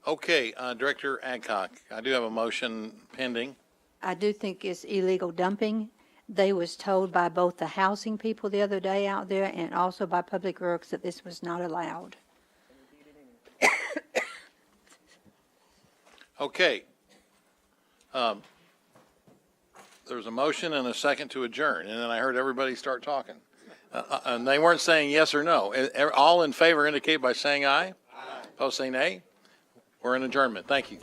Okay, Director Adcock, I do have a motion pending. I do think it's illegal dumping. They was told by both the housing people the other day out there and also by Public Works that this was not allowed. Okay. There's a motion and a second to adjourn, and then I heard everybody start talking. And they weren't saying yes or no. All in favor indicate by saying aye. Opposed, say nay. We're in adjournment. Thank you.